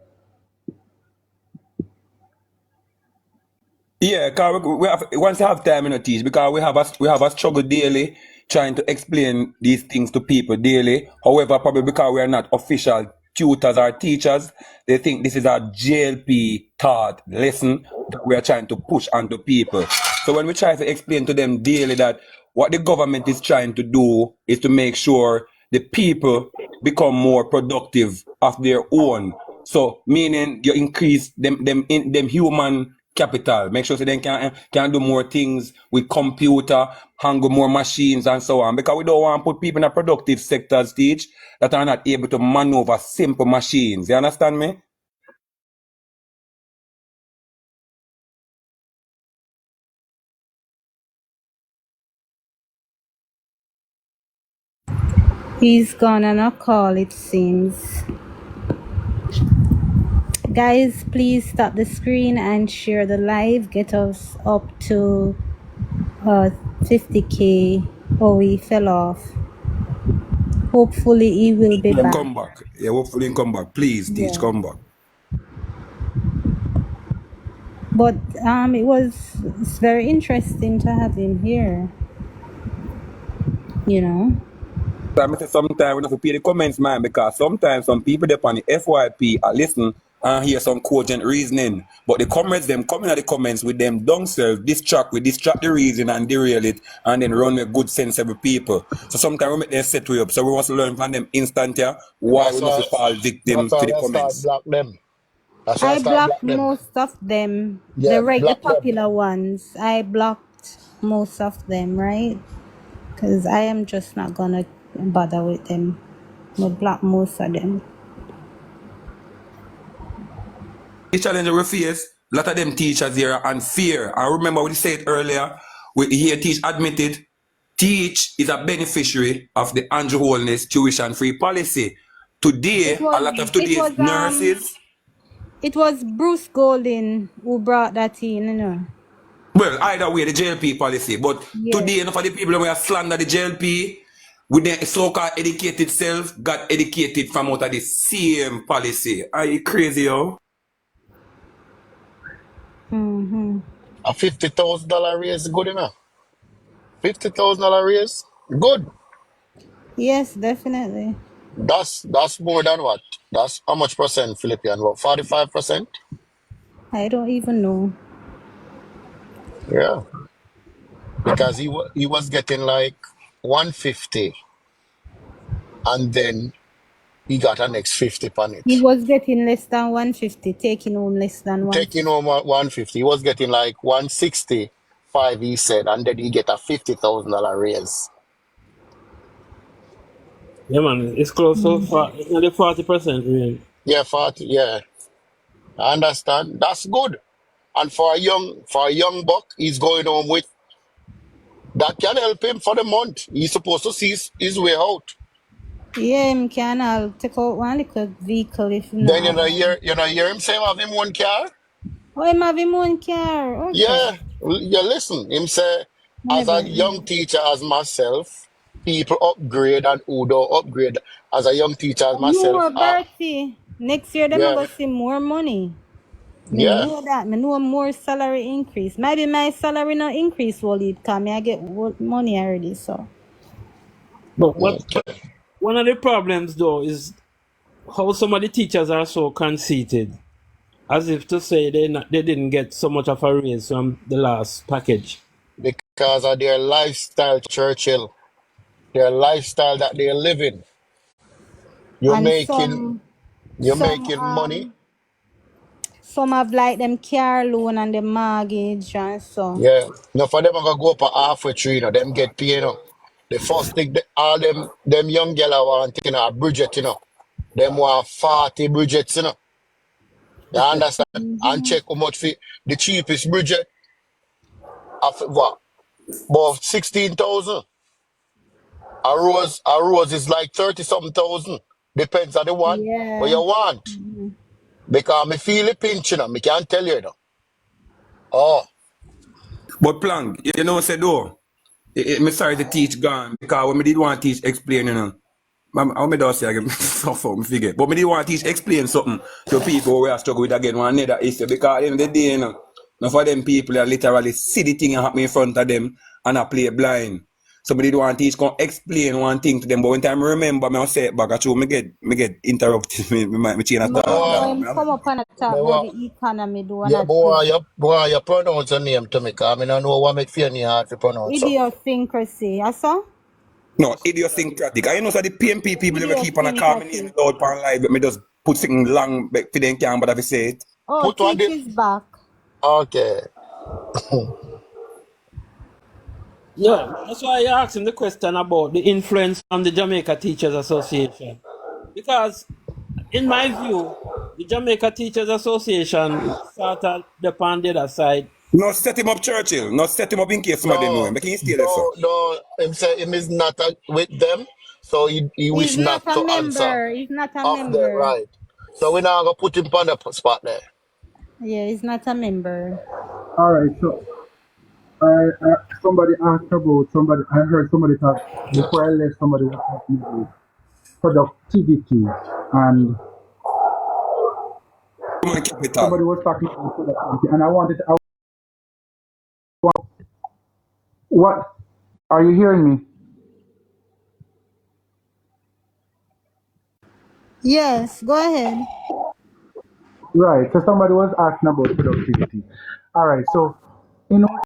Yeah, cause we have once you have time, teach, because we have a struggle daily trying to explain these things to people daily. However, probably because we are not official tutors or teachers, they think this is a JLP taught lesson that we are trying to push onto people. So when we try to explain to them daily that what the government is trying to do is to make sure the people become more productive of their own. So meaning you increase them human capital, make sure so they can do more things with computer, handle more machines and so on. Because we don't want to put people in a productive sectors teach that are not able to maneuver simple machines. You understand me? He's gone on a call, it seems. Guys, please stop the screen and share the live. Get us up to 50K. Oh, he fell off. Hopefully he will be Then back. come back. Yeah, hopefully come back. Please, teach, Yeah. come back. But it's very interesting to have him here. You know. Sometimes we have to pay the comments, man, because sometimes some people up on the FYP are listen and hear some cogent reasoning. But the comments, them coming at the comments with them dung self, distract the reason and derail it and then run with good sensible people. So sometimes we make them set way up. So we want to learn from them instant here why That's we must why fall victim that's to why the I start comments. block them. That's why I I start block blocked them. most of them. Yeah, The block them. popular ones. I blocked most of them, right? Because I am just not gonna bother with them. I block most of them. The challenge we face, a lot of them teachers here are unfair. I remember we said earlier, we hear teach admitted, teach is a beneficiary of the Andrew Holness tuition free policy. It Today, a was lot of it today's was nurses, it was Bruce Golding who brought that in, you know. well, either way, the JLP policy, but Yes. today, enough of the people who are slander the JLP, with their so-called educated self, got educated from out of the same policy. Are you crazy, yo? Mm-hmm. A $50,000 raise good enough. $50,000 raise, good. Yes, definitely. That's more than what? That's how much percent, Philippian? What, 45%? I don't even know. Yeah, because he was getting like 150, and then he got an next 50 on it. He was getting less than 150, taking home less than Taking 150. home 150, he was getting like 165, he said, and then he get a $50,000 raise. Yeah, man, it's close to it's nearly 40% range. Yeah, 40, yeah. I understand. That's good. And for a young buck, he's going home with that can help him for the month. He's supposed to see his way out. Yeah, him can I'll take out one little vehicle if Then not. you know hear him say have him one car. Oh, him have him own car. Okay. Yeah, you listen. Him say I as never. a young teacher as myself, people upgrade and who don't upgrade. As a young teacher as More myself, Bertie. Next year them are yeah, gonna see more money. Me yeah. know that. Me know more salary increase. Maybe my salary not increase will it come. I get money already, so. But Okay. one of the problems though is how some of the teachers are so conceited, as if to say they didn't get so much of a raise from the last package. Because of their lifestyle, Churchill. Their lifestyle that they're living. You're And making you're some making money. some have like them car loan and the mortgage and so. Yeah. Now for them I go up a halfway tree, them get paid, The first thing all them young girl I want, a Bridget, Them want 40 Bridgets, You understand? And check how much the cheapest Bridget of what? About 16,000. A rose is like 30 something thousand. Depends on the one. What Yeah. you want. Because me feel the pinch, Me can't tell you, Oh, But Plank, you know, said though, me sorry to teach gone, because when me did want to teach explain, how me do say again, suffer, me forget. But me did want to teach explain something to people who are struggling with again one another issue, because at the end of the day, Now for them people that literally see the thing happen in front of them and I play blind. Somebody do want to teach, can explain one thing to them, but when time I remember, I say it back at you, me get interrupted, me chain of Me thought No, gone. want, when come up and me talk about want, the economy, do yeah, not give boy, you pronounce your name to me, because I don't know what make fear hard to pronounce so. idiosyncrasy. I saw No, idiosyncratic. I know so the PMP people never keep on a call me name idiosyncrasy. out on live, but me just put something long back for them can, but if I say it. Oh, Put what teach the, is back. okay. Yeah, that's why I asked him the question about the influence on the Jamaica Teachers Association. Because, in my view, the Jamaica Teachers Association sort of depend the other side. No, set him up, Churchill. No, set him up in case somebody know No, him. Make him stay there, sir. him say him is not with them, so he He's wish not not a to answer member. He's not a off there, member. right? So we're not gonna put him on the spot there. Yeah, he's not a member. All right, so somebody asked about somebody. I heard somebody talk before I left. Somebody was talking about productivity, and Human capital. somebody was talking about productivity, and I wanted. What are you hearing me? Yes, go ahead. Right. So somebody was asking about productivity. All right. So in our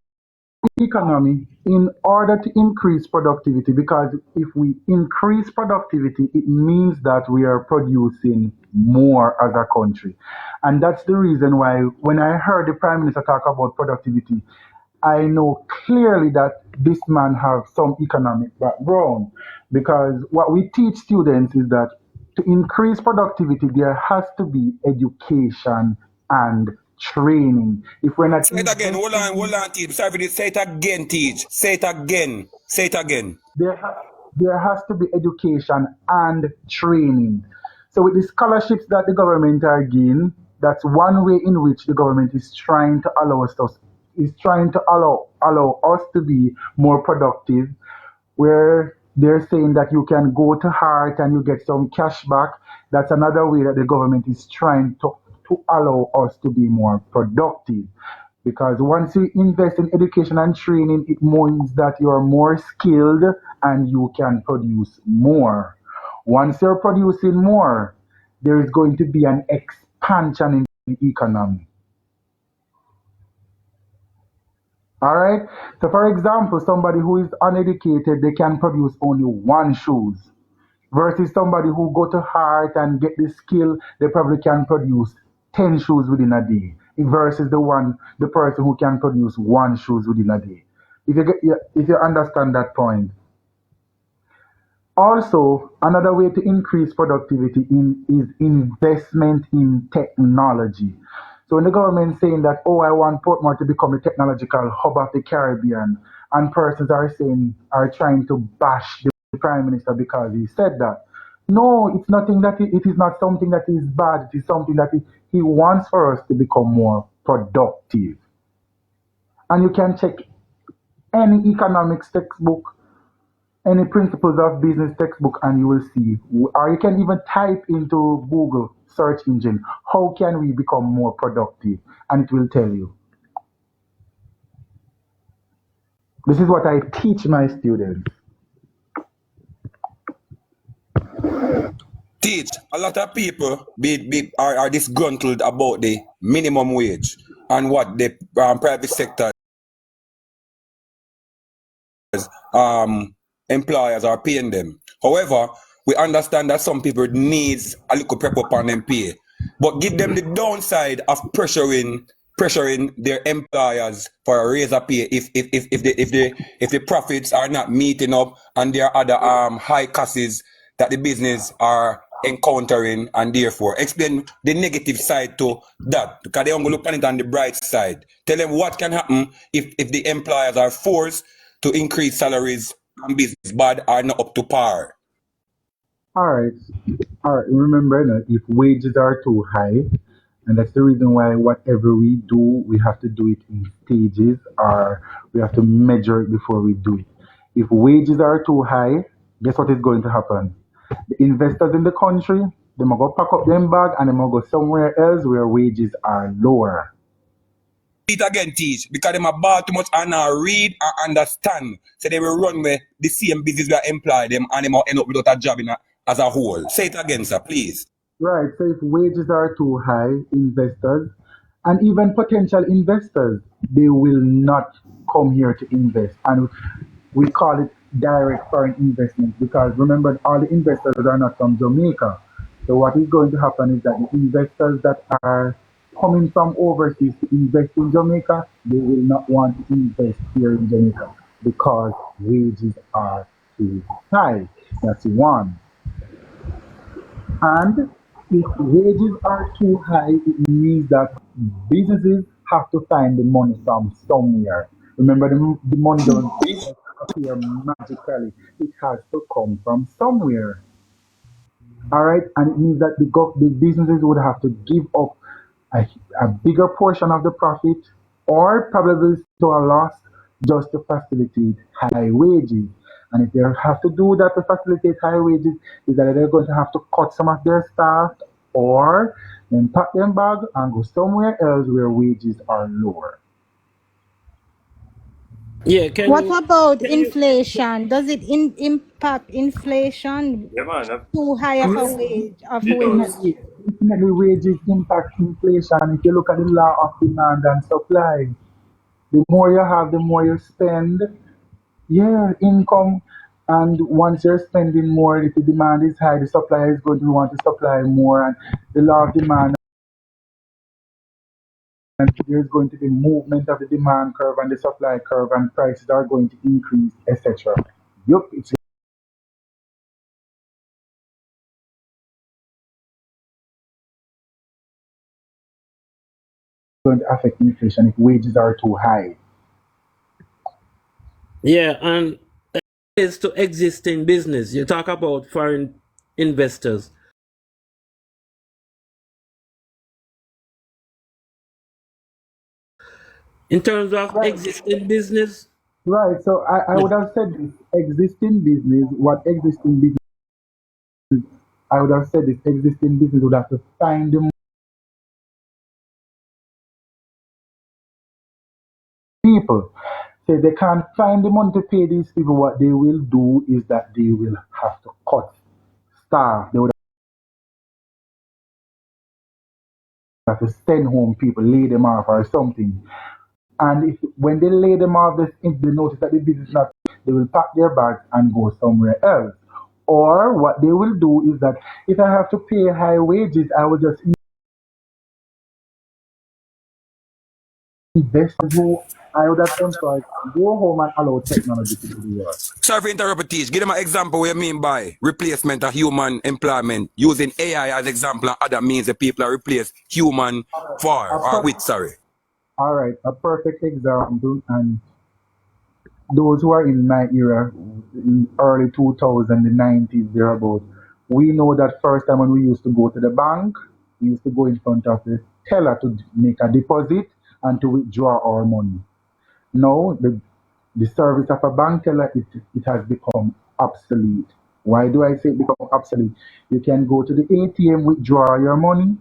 economy, in order to increase productivity, because if we increase productivity, it means that we are producing more as a country. And that's the reason why when I heard the Prime Minister talk about productivity, I know clearly that this man have some economic background, because what we teach students is that to increase productivity, there has to be education and training. If we're not Say it again. Hold investing, on, Teach. Sorry for this. Say it again, Teach. Say it again. Say it again. there, there has to be education and training. So with the scholarships that the government are giving, that's one way in which the government is trying to allow us to be more productive, where they're saying that you can go to heart and you get some cash back. That's another way that the government is trying to allow us to be more productive. Because once you invest in education and training, it means that you're more skilled and you can produce more. Once you're producing more, there is going to be an expansion in the economy. All right. So, for example, somebody who is uneducated, they can produce only one shoes, versus somebody who go to heart and get the skill, they probably can produce 10 shoes within a day, versus the person who can produce one shoes within a day. If you understand that point. Also, another way to increase productivity is investment in technology. So when the government saying that, oh, I want Portmore to become the technological hub of the Caribbean, and persons are trying to bash the Prime Minister because he said that. No, it's nothing it is not something that is bad. It is something that he wants for us to become more productive. And you can check any economics textbook, any principles of business textbook, and you will see, or you can even type into Google search engine, how can we become more productive, and it will tell you. This is what I teach my students. Teach. A lot of people are disgruntled about the minimum wage and what the private sector employers are paying them. However, we understand that some people needs a little prep up on them pay, but give them the downside of pressuring their employers for a raise of pay if the profits are not meeting up and there are other high costs that the business are encountering, and therefore explain the negative side to that, because they only look on it on the bright side. Tell them what can happen if the employers are forced to increase salaries and business bad are not up to par. All right, all right. Remember, if wages are too high, and that's the reason why whatever we do, we have to do it in stages, or we have to measure it before we do it. If wages are too high, guess what is going to happen? The investors in the country, they might go pack up them bag and they might go somewhere else where wages are lower. it again teach because them a ball too much and not read and understand. So they will run with the same business where employ them and them will end up without a job as a whole. Say it again, sir, please. Right. So if wages are too high, investors and even potential investors, they will not come here to invest. And we call it direct foreign investment because remember, all the investors are not from Jamaica. So what is going to happen is that the investors that are coming from overseas to invest in Jamaica, they will not want to invest here in Jamaica because wages are too high. That's one. And if wages are too high, it means that businesses have to find the money from somewhere. Remember, the money don't just appear magically. It has to come from somewhere. All right, and it means that the businesses would have to give up a, a bigger portion of the profit or probably to a loss just to facilitate high wages. And if they have to do that to facilitate high wages, is that they're going to have to cut some of their staff or then pack them bag and go somewhere else where wages are lower. Yeah, What about can you inflation? Does it impact inflation? Yeah, man. Too high of a Yes, wage of It wage. does. definitely wages impact inflation. If you look at the law of demand and supply, the more you have, the more you spend. Yeah, income. And once you're spending more, if the demand is high, the supplier is going to want to supply more. And the law of demand, and there's going to be movement of the demand curve and the supply curve, and prices are going to increase, etc. Yup, it's going to affect inflation if wages are too high. Yeah, and is to exist in business. You talk about foreign investors. In terms of Right, existing business, right. So I would have said this existing business, what existing business, I would have said this existing business would have to find the people. So if they can't find the money to pay these people, what they will do is that they will have to cut staff. They would have to send home people, lay them off or something. And if when they lay them off, if they notice that the business is not, they will pack their bags and go somewhere else. Or what they will do is that if I have to pay high wages, I will just invest who I would have employed, go home and allow technology to do the work. Sorry for interrupting, teach. Give them an example what you mean by replacement of human employment using AI as example and other means that people are replaced human for A or per- with, sorry. all right, a perfect example, and those who are in my era, in early 2000, the 90s, thereabout, we know that first time when we used to go to the bank, we used to go in front of the teller to make a deposit and to withdraw our money. Now, the service of a bank teller, it has become obsolete. Why do I say it become obsolete? You can go to the ATM, withdraw your money,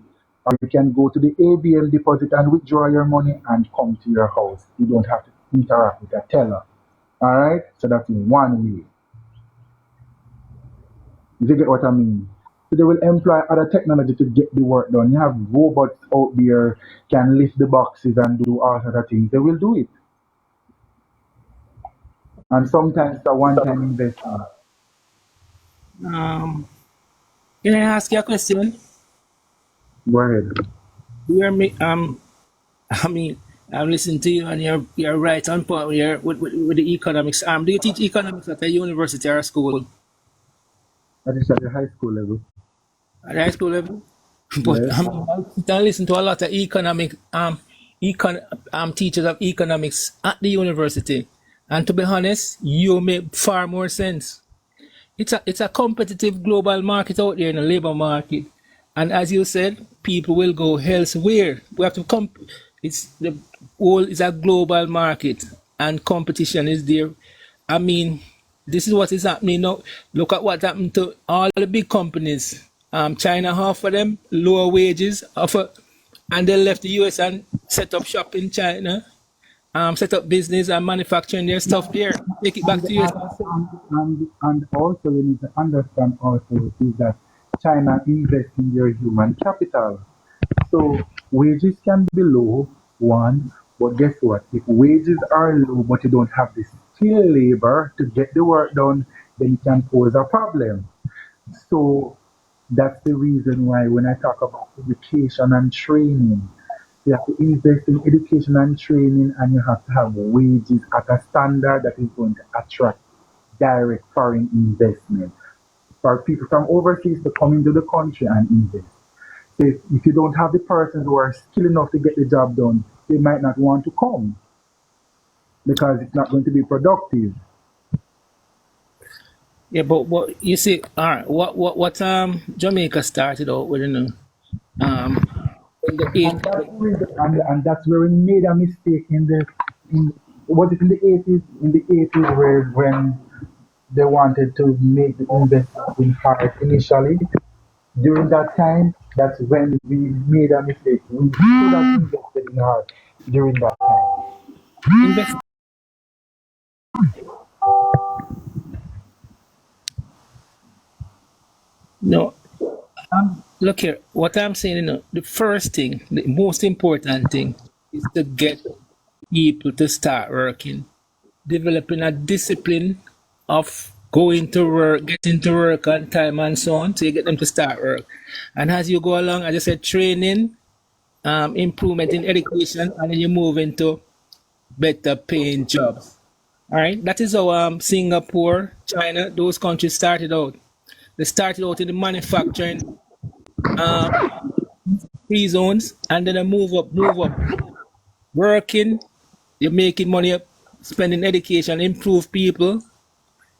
or you can go to the ABM deposit and withdraw your money and come to your house. You don't have to interact with a teller. All right, so that's one way. You get what I mean? So they will employ other technology to get the work done. You have robots out there can lift the boxes and do all sorts of things. They will do it, and sometimes it's a one-time investment. Um, can I ask you a question? Go ahead. You're I mean, I'm listening to you, and you're right on point with with the economics. Do you teach economics at a university or a school? That is at the high school level. At the high school level? But Yes. I listen to a lot of teachers of economics at the university, and to be honest, you make far more sense. It's a competitive global market out there in the labor market, and as you said, people will go elsewhere. We have to It's the whole is a global market, and competition is there. I mean, this is what is happening now. Look at what happened to all the big companies. China offer them lower wages, offer and they left the US and set up shop in China, set up business and manufacturing their stuff there. Take it back And, to US. and also we need to understand also is that China invests in their human capital. So wages can be low, one, but guess what? If wages are low but you don't have the skilled labor to get the work done, then it can pose a problem. So that's the reason why when I talk about education and training, you have to invest in education and training and you have to have wages at a standard that is going to attract direct foreign investment for people from overseas to come into the country and invest. So if you don't have the persons who are skilled enough to get the job done, they might not want to come because it's not going to be productive. Yeah, but you see, all right, what Jamaica started out with, in the And 80s. that's the reason, and that's where we made a mistake in the in was it in the 80s, where when they wanted to make the investment in heart initially. During that time, that's when we made a mistake. We should have invested in heart during that time. Invest no, look here. What I'm saying, the first thing, the most important thing, is to get people to start working, developing a discipline of going to work, getting to work on time, and so on. So you get them to start work, and as you go along, as I said, training, improvement in education, and then you move into better paying jobs. All right, that is how Singapore, China, those countries started out. They started out in the manufacturing free zones, and then they move up, working. You're making money, spending education, improve people,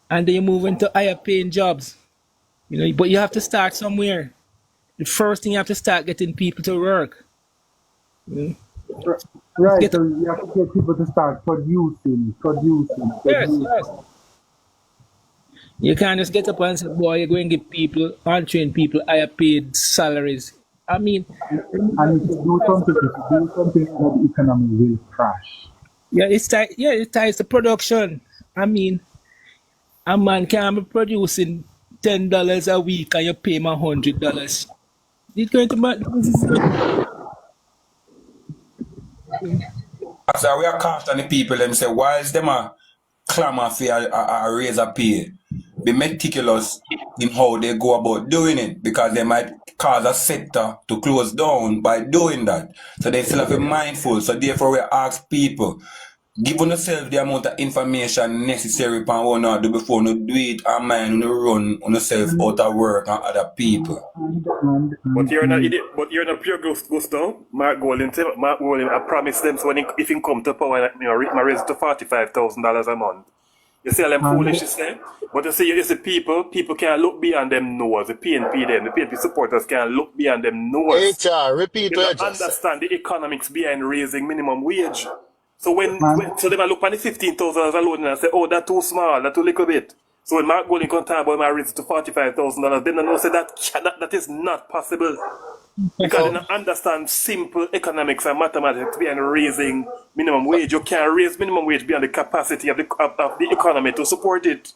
and then you move into higher paying jobs. But you have to start somewhere. The first thing you have to start getting people to work. Just Right, get so you have to get people to start yes, producing. yes. You can't just get up and say, boy, you're going to give people, untrained people, higher paid salaries. I mean, remember, And if you do something, the economy will crash. yeah, it ties to production. I mean, a man can be producing $10 a week and you pay him $100. It's going to this is going to So we are casting the people them say, whilst them a clamor for a raise a pay, be meticulous in how they go about doing it because they might cause a sector to close down by doing that. So they still have to be mindful. So therefore we ask people, give yourself the amount of information necessary upon what not do before you do it and mind you run on yourself And, out of work and other people. But you're not and idiot. But you're not pure gusto. Mark Golding, I promise them. So when if he come to power, my raise to $45,000 a month. You see all them and foolish say. But you see people can't look beyond them nose. The PNP supporters can't look beyond them nose. HR, repeat They what you don't just said. understand the economics behind raising minimum wage. So and so they might look on the $15,000 alone and say, oh, that's too small, that's too little bit. So when Mark Golding can talk about my raise to $45,000, then they know say that is not possible. Because they So, don't understand simple economics and mathematics behind raising minimum wage. You can't raise minimum wage beyond the capacity of the economy to support it.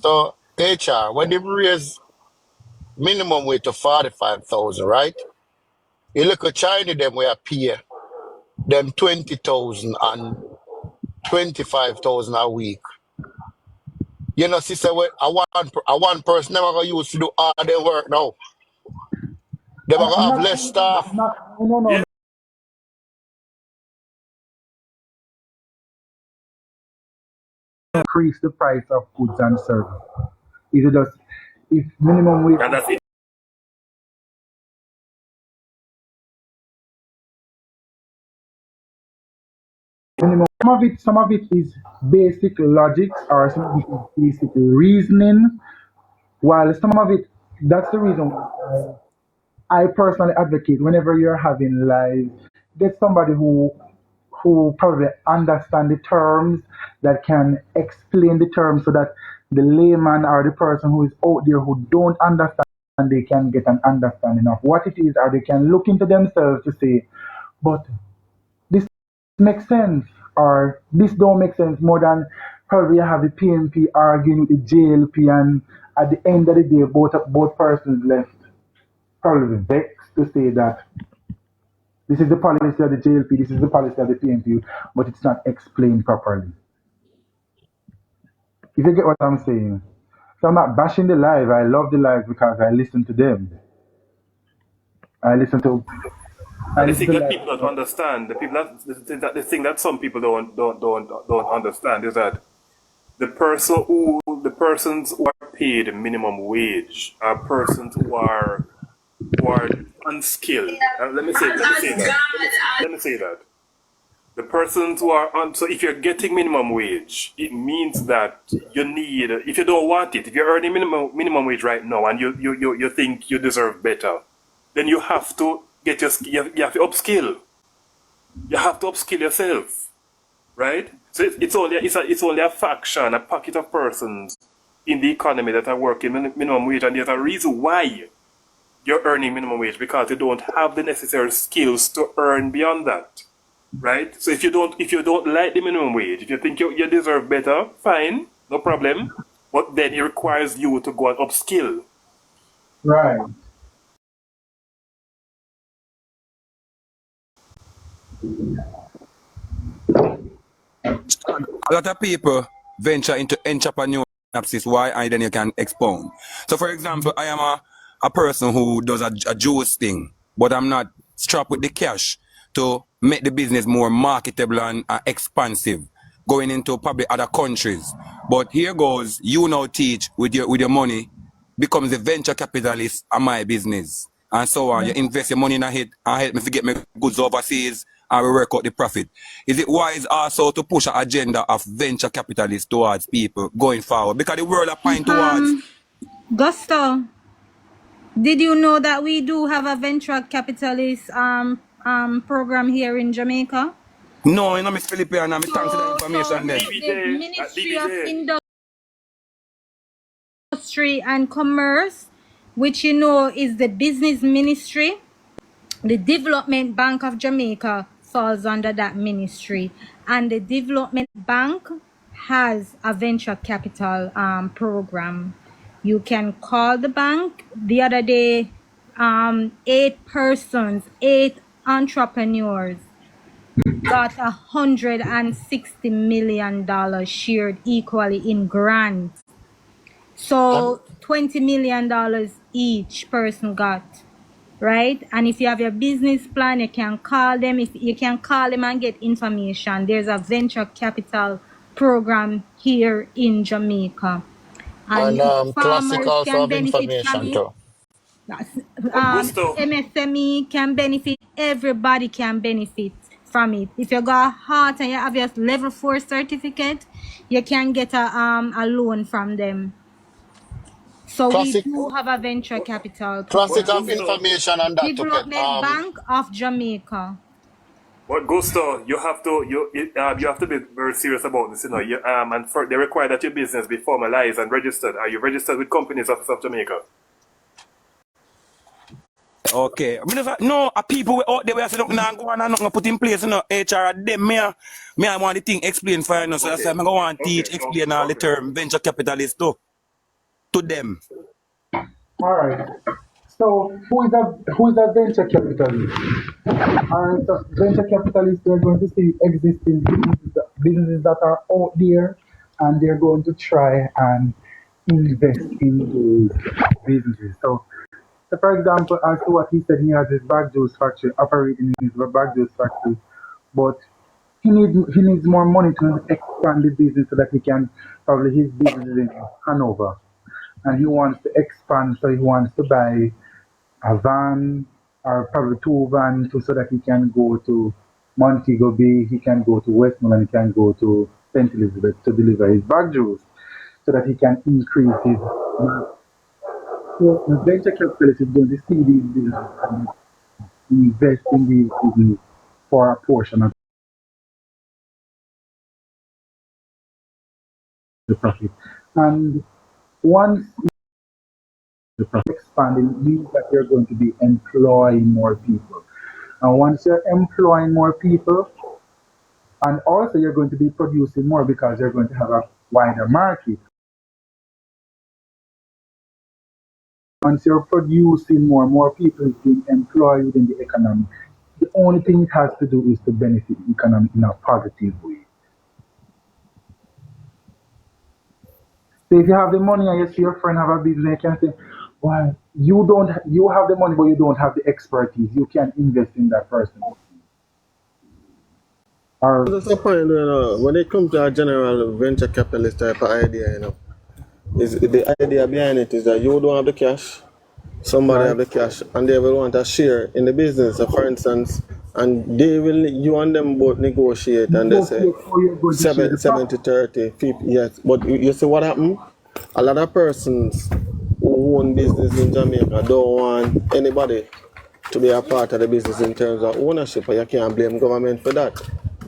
so HR, when they raise minimum wage to 45,000, right? You look at China, them we are pay them 20,000 and 25,000 a week. You know, sister, a one person never gonna use to do all their work now. They gonna I'm have not less saying that. staff. No. Yeah. Increase the price of goods and services. If you just if minimum wage And that's it. minimum, some of it is basic logic or some of it is basic reasoning. While some of it, that's the reason why I personally advocate whenever you're having live, get somebody who probably understand the terms that can explain the terms so that the layman or the person who is out there who don't understand and they can get an understanding of what it is, or they can look into themselves to say, but this makes sense, or this don't make sense, more than probably have the PNP arguing with the JLP, and at the end of the day, both persons left probably vexed to say that this is the policy of the JLP, this is the policy of the PNP, but it's not explained properly. If you get what I'm saying. So I'm not bashing the live. I love the live because I listen to them. I listen to I And the listen thing to that people don't live. understand, the thing that some people don't understand is that the persons who are paid minimum wage are persons who are unskilled. Let me say that. The persons who are on, so if you're getting minimum wage, it means that you need, if you don't want it, if you're earning minimum wage right now and you think you deserve better, then you have to get you have to upskill. You have to upskill yourself, right? So it's only a faction, a pocket of persons in the economy that are working minimum wage, and there's a reason why you're earning minimum wage, because you don't have the necessary skills to earn beyond that. Right? So if you don't like the minimum wage, if you think you deserve better, fine, no problem. But then it requires you to go and upskill. Right. A lot of people venture into entrepreneurship. Why? And then you can expound. So, for example, I am a person who does a juice thing, but I'm not strapped with the cash to make the business more marketable and expansive, going into probably other countries. But here goes, you now teach with your money, becomes a venture capitalist on my business, and so on. You invest your money in a hit and help me to get my goods overseas, and we work out the profit. Is it wise also to push an agenda of venture capitalists towards people going forward? Because the world are pointing towards. Gusto, did you know that we do have a venture capitalist program here in Jamaica? No, you know, Miss Philippe, and I'm thanks for the So information there. the DBJ, Ministry of DBJ. Industry and Commerce, which you know is the business ministry, the Development Bank of Jamaica falls under that ministry, and the Development Bank has a venture capital program. You can call the bank. The other day, 8 entrepreneurs got $160 million shared equally in grants. And So $20 million each person got, right? And if you have your business plan, you can call them. If you can call them and get information, there's a venture capital program here in Jamaica, and Classic farmers also can have benefit from information it. too. But Gusto, MSME can benefit. Everybody can benefit from it. If you got heart and you have your level 4 certificate, you can get a loan from them. So we Classic do have a venture capital classic but program have here. Gusto, information on that to get Development Bank of Jamaica. but Gusto, you have to be very serious about this, you know. And they require that your business be formalized and registered. Are you registered with Companies Office of Jamaica? Okay. No, people out there, we say, look, now go on and nothing put in place, you know, HR, them, I want the thing explain for you, know, so that's why I'm going to teach, explain all the term venture capitalist to them. All right. So who is a venture capitalist? And so venture capitalists, they're going to see existing businesses that are out there, and they're going to try and invest in those businesses. So for example, as to what he said, he has his bag juice factory operating in his bag juice factory, but he needs more money to expand the business so that he can probably his business is in Hanover, and he wants to expand, so he wants to buy a van or probably two vans so that he can go to Montego Bay, he can go to Westmoreland, he can go to St. Elizabeth to deliver his bag juice so that he can increase his. So the venture capitalist is going to see these businesses and invest in these businesses for a portion of the profit. And once The process expanding means that you're going to be employing more people. And once you're employing more people, and also you're going to be producing more because you're going to have a wider market. Once you're producing more people is being employed within the economy. The only thing it has to do is to benefit the economy in a positive way. So if you have the money and you see your friend have a business, you can say, well, you have the money, but you don't have the expertise. You can invest in that person. Or That's the point, when it comes to a general venture capitalist type of idea, is the idea behind it is that you don't have the cash, somebody right, have the cash, and they will want a share in the business. So for instance, and they will, you and them both negotiate, and they say negotiate how you're going to share the 70, profit. 30, 50, yes. But you see what happened? A lot of persons who own business in Jamaica don't want anybody to be a part of the business in terms of ownership, and you can't blame government for that.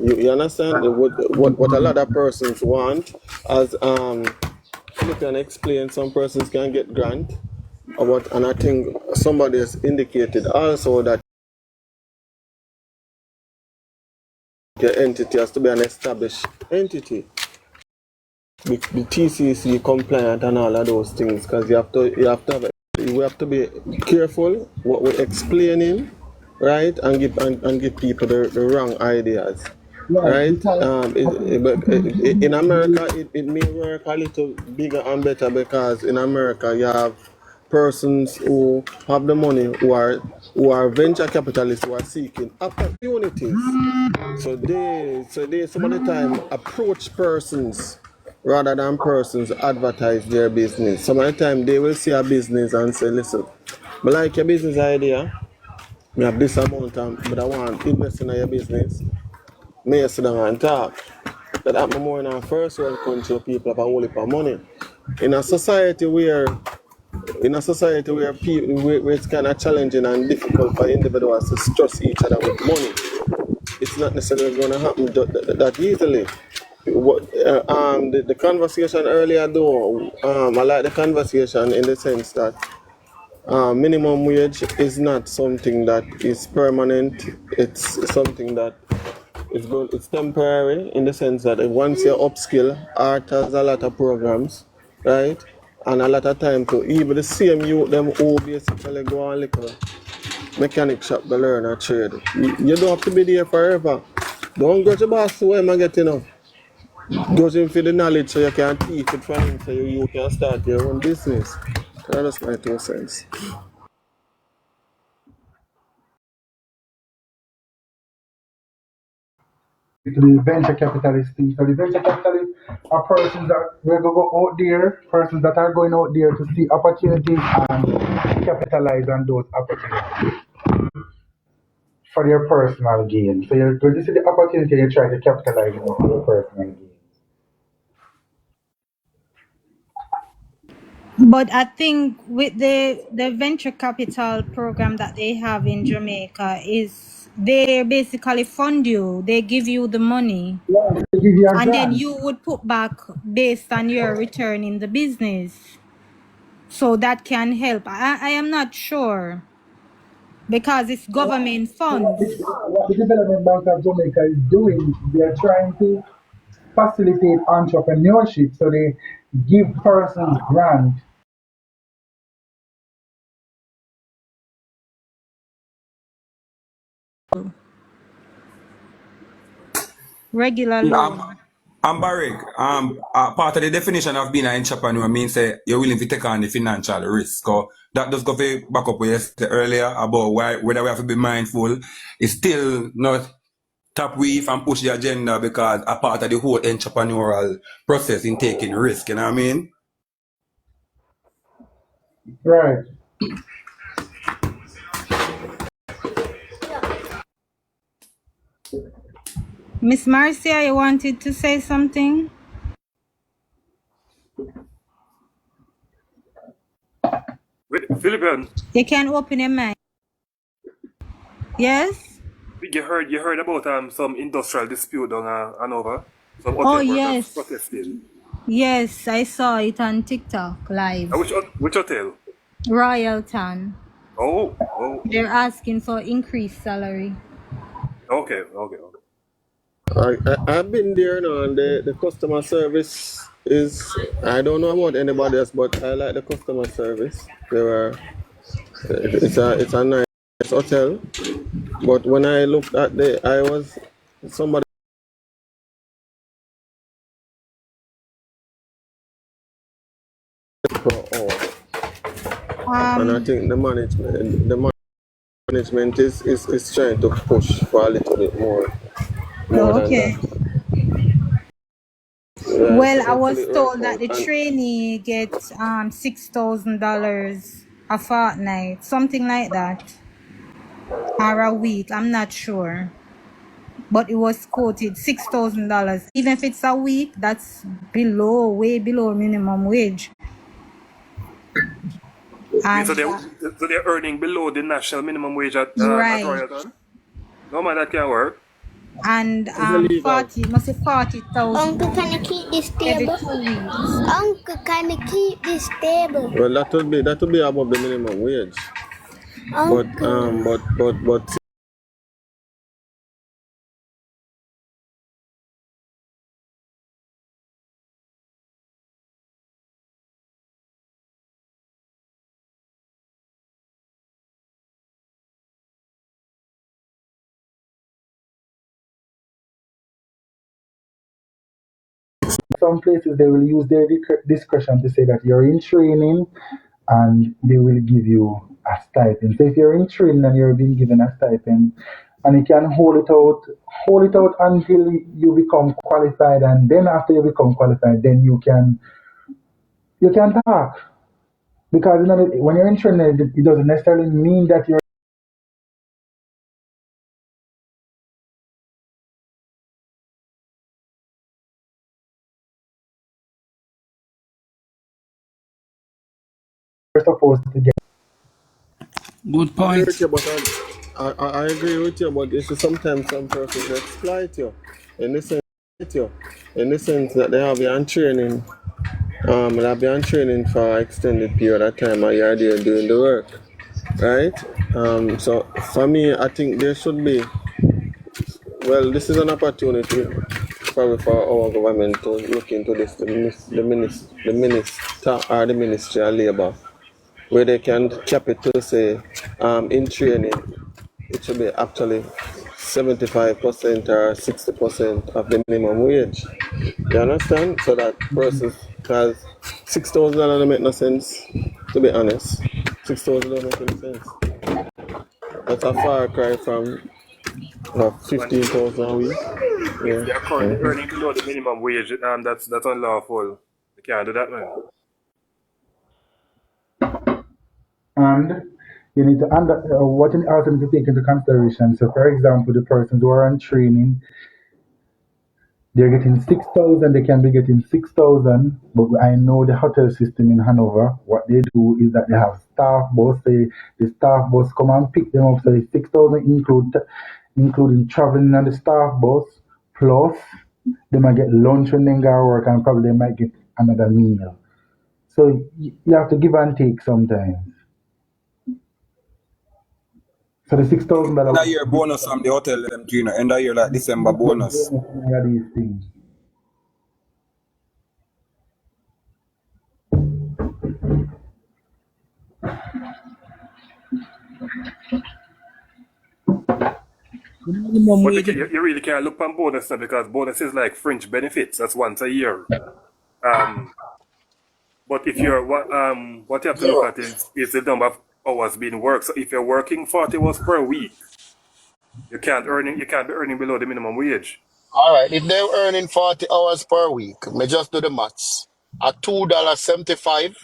You understand what a lot of persons want, as you can explain, some persons can get grant, and I think somebody has indicated also that the entity has to be an established entity, the TCC compliant and all of those things, because we have to be careful what we're explaining, right, and give people the wrong ideas, Right, right? because In America, it may work a little bigger and better because in America you have persons who have the money who are venture capitalists who are seeking opportunities. So they some of the time approach persons rather than persons advertise their business. Some of the time they will see a business and say, listen, I like your business idea, I have this amount but I want to invest in your business. May I sit down and talk. That happen more in our first world country, people have a whole heap of money. In a society where people where it's kind of challenging and difficult for individuals to trust each other with money, it's not necessarily going to happen that easily. The conversation earlier though, I like the conversation in the sense that minimum wage is not something that is permanent. It's something that it's temporary in the sense that once you upskill, art has a lot of programs, right? And a lot of time to even the same youth them who basically go on little mechanic shop to learn a trade. You don't have to be there forever. Don't go to boss where am I getting up. Go in for the knowledge so you can teach it from him so you can start your own business. That's my 2 cents. to the venture capitalist thing. So the venture capitalists are persons that will go out there, persons that are going out there to see opportunities and capitalize on those opportunities for their personal gain. So you're going to see the opportunity and you try to capitalize on it for your personal gain. But I think with the venture capital program that they have in Jamaica is they basically fund you. They give you the money Yeah, they give you a and then grant. you would put back based on your return in the business. So that can help. I am not sure because it's government So funds. what the Development Bank of Jamaica is doing, they are trying to facilitate entrepreneurship. So they give persons grant. Regular Um, loan. and Barrick, part of the definition of being an entrepreneur means that you're willing to take on the financial risk. Or that does go for back up what you said earlier about whether we have to be mindful. It's still not top weave and push the agenda because a part of the whole entrepreneurial process in taking risk, you know what I mean? Right. Miss Marcia, you wanted to say something? Wait, Philippine, You can open your mic. Yes? you heard about some industrial dispute on Hanover? Some Oh hotel workers yes. protesting. Yes, I saw it on TikTok live. Which hotel? Royalton. Oh, They're asking for increased salary. okay. I've been there now, and the customer service is, I don't know about anybody else, but I like the customer service. They were, it's a nice hotel, but when I looked at I was somebody per hour, and I Um, think the management is trying to push for a little bit more than okay. that. Yeah, Well, so I hopefully was it work told that out. the And trainee gets $6,000 a fortnight, something like that, or a week. I'm not sure, but it was quoted $6,000. Even if it's a week, that's way below minimum wage. So And they're earning below the national minimum wage at right, Royalton. No man, that can work. and it's illegal. 40 must say 40,000 Uncle, can I keep this every table? 2 weeks. Uncle, can I keep this table? Well, that would be above the minimum wage. But Uncle. but Some places they will use their discretion to say that you're in training and they will give you a stipend. So if you're in training and you're being given a stipend and you can hold it out until you become qualified, and then after you become qualified then you can talk. Because when you're in training it doesn't necessarily mean that you're supposed to get. Good I agree with point. you, but I agree with you, but it's sometimes some persons exploit you in the sense that they have you on training, they have you on training for an extended period of time and you're there doing the work, right? So for me, I think there should be, well, this is an opportunity probably for our government to look into this, the Ministry of Labour, where they can cap it to say, in training, it should be actually 75% or 60% of the minimum wage. You understand? So that process, because $6,000 don't make no sense, to be honest. 6,000 don't make any sense. That's a far cry from But 15,000 a week. if Yeah. they are currently earning below the minimum wage, that's unlawful. They can't do that, man. And you need to what you also need to take into consideration. So, for example, the persons who are on training, they're getting 6,000. They can be getting 6,000. But I know the hotel system in Hanover. What they do is that they have staff bus. Say the staff bus come and pick them up. So the 6,000 including traveling on the staff bus. Plus, they might get lunch when they go to work, and probably they might get another meal. So you have to give and take sometimes. So the End $6,000 of year bonus from the hotel them too, end of year like December bonus. these things. The minimum But wage. you really can't look on bonus now because bonus is like fringe benefits. That's once a year. Um, but if you're what you have to look at is the number of hours being worked. So if you're working 40 hours per week, you can't be earning below the minimum wage. All right, if they're earning 40 hours per week, me just do the maths. At $2.75,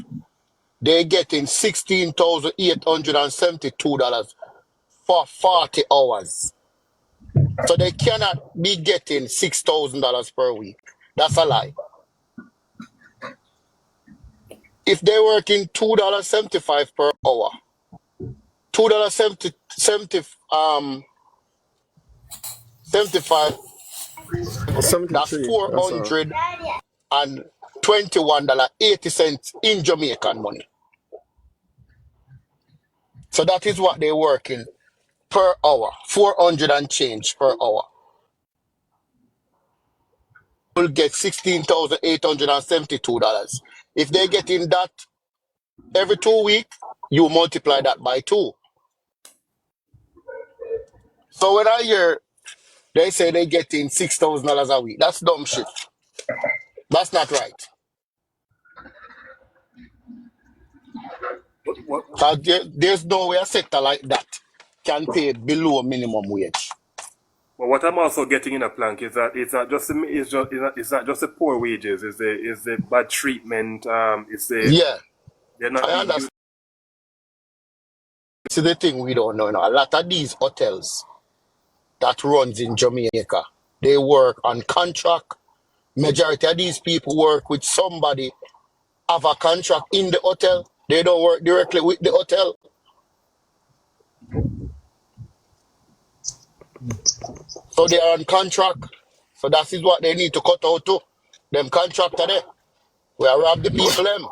they're getting $16,872 for 40 hours. So they cannot be getting $6,000 per week. That's a lie. If they're working $2.75 per hour, $2.70 $75, that's 73, that's all. $421.80 in Jamaican money. So that is what they're working per hour, 400 and change per hour. Will get $16,872. If they're getting that every 2 weeks, you multiply that by 2. So when I hear they say they're getting $6,000 a week, that's dumb shit. That's not right. What, 'Cause there's no way a sector like that can pay below minimum wage. but what I'm also getting in a plank is that it's not just it's not just the poor wages, is the bad treatment, Yeah, they're not I being understand. used. See the thing we don't know. A lot of these hotels that runs in Jamaica, they work on contract. Majority of these people work with somebody, have a contract in the hotel. They don't work directly with the hotel. So they are on contract. So that is what they need to cut out too. Them contractor there. We are rob the people them.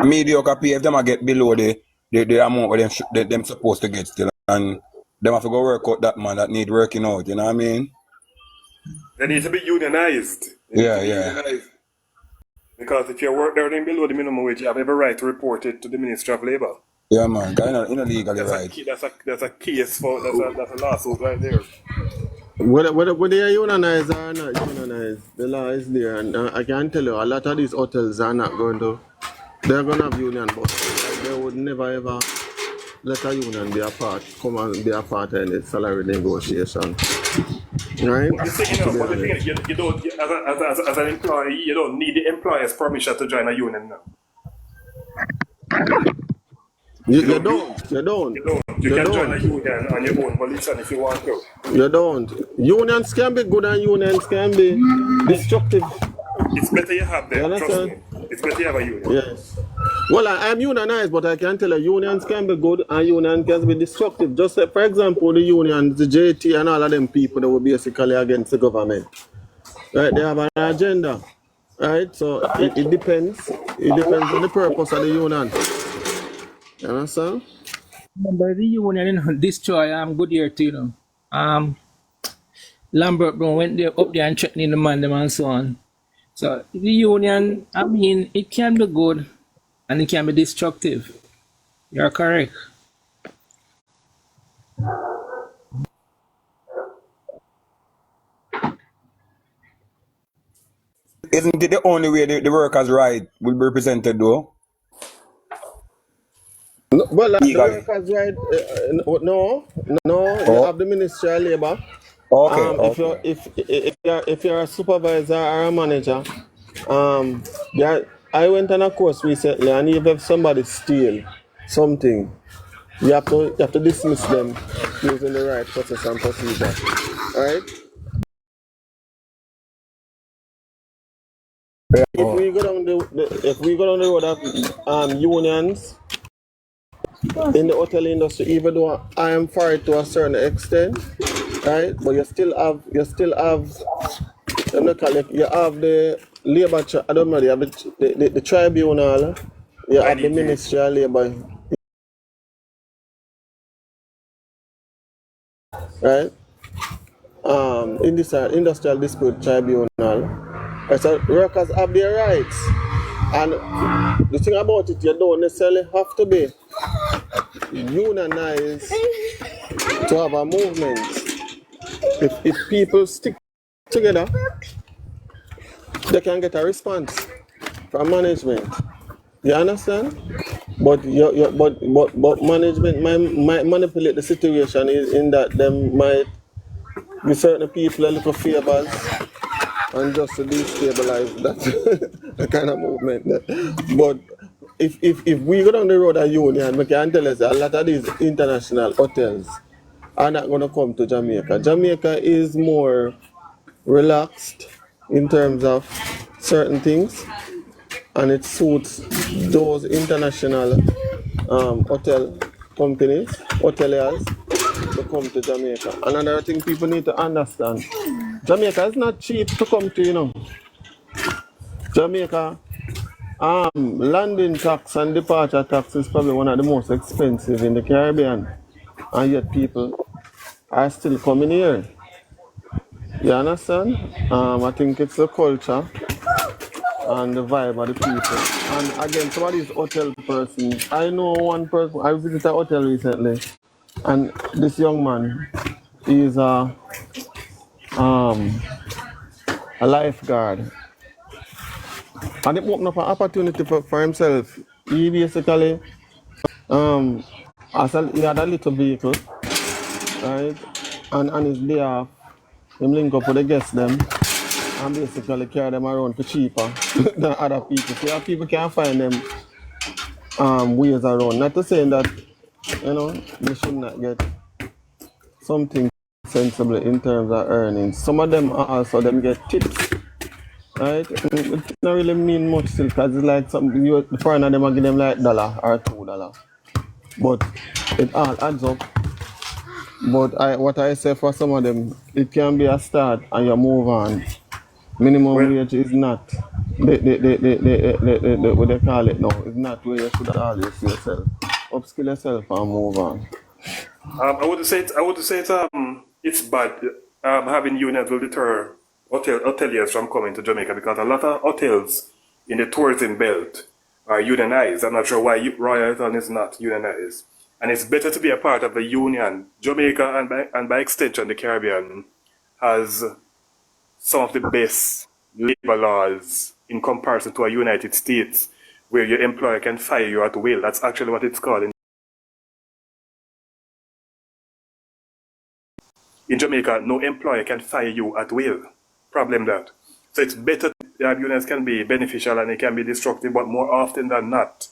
Mediocre pay if them a get below the amount where them supposed to get still, and them have to go work out that man that need working out. You know what I mean? They need to be unionized. Yeah. Because if you work earning below the minimum wage, you have every right to report it to the Ministry of Labor. Yeah, man. Cause you know legally That's right. that's a case for that's a lawsuit right there. Whether they are unionized or not unionized, the law is there, and I can tell you a lot of these hotels are not going to. They're going to have union bosses. Like, they would never ever let a union come and be a part in the salary negotiation. Right? But the thing is, you don't, as an employee, you don't need the employer's permission to join a union now. You don't. You can join a union on your own volition if you want to. You don't. Unions can be good and unions can be destructive. It's better you have them, trust me. It's better you have a union. Yes. Well, I'm unionized, but I can tell you unions can be good and unions can be destructive. Just say, for example, the unions, the JT and all of them people that were basically against the government. Right? They have an agenda. Right? So it depends. It depends on the purpose of the union. You understand? Remember the union destroy Goodyear too, Lambert bro went there up there and threatening the man them and so on. So the union, I mean, it can be good and it can be destructive. You're correct. Isn't it the only way the workers' right will be represented though? No, well, the Legally. workers' right, no, you have the Ministry of Labor. Okay. If you're a supervisor or a manager, I went on a course recently, and if somebody steal something, you have to dismiss them using the right process and procedure. Right? If we go down the road of unions in the hotel industry, even though I am for it to a certain extent, right? But you still have you have the labor. I don't know. You have the tribunal. You have the Ministry of Labor. Right? In this industrial dispute tribunal. Right, so workers have their rights, and the thing about it, you don't necessarily have to be unionized to have a movement. If people stick together, they can get a response from management. You understand? But management might manipulate the situation in that them might give certain people a little favors and just to destabilize that kind of movement. But if we go down the road of union, we can tell us a lot of these international hotels are not going to come to Jamaica. Jamaica is more relaxed in terms of certain things, and it suits those international hotel companies, hoteliers, to come to Jamaica. Another thing people need to understand, Jamaica is not cheap to come to, you know. Jamaica, landing tax and departure tax is probably one of the most expensive in the Caribbean, and yet people are still coming here. You understand? I think it's the culture and the vibe of the people. And again, some of these hotel persons, I know one person, I visited a hotel recently, and this young man is a lifeguard. And it opened up an opportunity for himself. He basically, um, he had a little vehicle, right? And on his day off, him link up with the guests them and basically carry them around for cheaper than other people. So yeah, people can find them ways around. Not to say that, you know, they should not get something sensible in terms of earnings. Some of them are also them get tips, right? It don't really mean much still because it's like something you the foreigner them will give them like $1 or $2. But it all adds up. But what I say for some of them, it can be a start and you move on. Minimum Well, wage is not what they call it now. It's not where you should always see yourself. Upskill yourself and move on. it's bad. Having unions will deter hoteliers from coming to Jamaica because a lot of hotels in the tourism belt are unionized. I'm not sure why Royal Town is not unionized. And it's better to be a part of a union. Jamaica and by extension the Caribbean has some of the best labor laws in comparison to a United States where your employer can fire you at will. That's actually what it's called. In Jamaica, no employer can fire you at will. Problem that. So it's better unions can be beneficial and it can be destructive, but more often than not,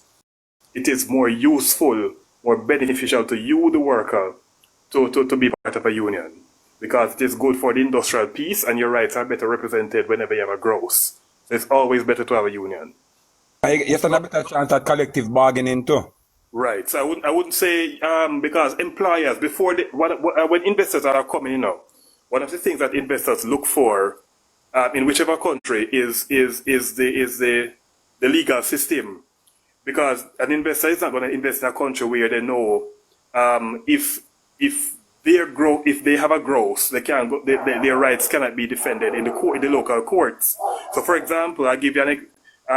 it is more useful, more beneficial to you, the worker, to be part of a union. Because it is good for the industrial peace and your rights are better represented whenever you have a gross. So it's always better to have a union. You stand a better chance at collective bargaining too. Right. So I wouldn't say because employers before when investors are coming in now, one of the things that investors look for in whichever country is the legal system, because an investor is not going to invest in a country where they know if if they have a gross, they can go, their rights cannot be defended in the local courts. So, for example, I give you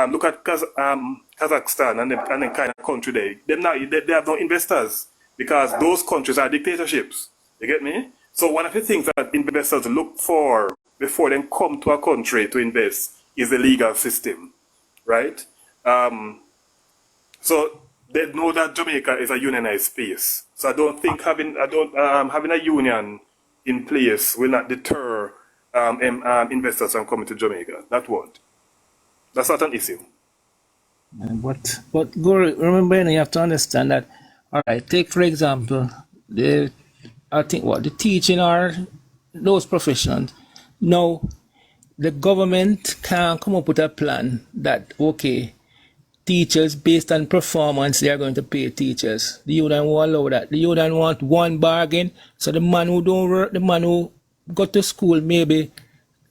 look at Kazakhstan and the kind of country they have no investors because those countries are dictatorships. You get me? So one of the things that investors look for before they come to a country to invest is the legal system, right? So they know that Jamaica is a unionized space. So I don't think having a union in place will not deter investors from coming to Jamaica. That won't. That's not an issue. But go remember, you have to understand that. All right, take for example the I think what the teaching or those professions. Now the government can come up with a plan that okay, teachers based on performance they are going to pay teachers. The union won't allow that. The union want one bargain. So the man who don't work, the man who go to school maybe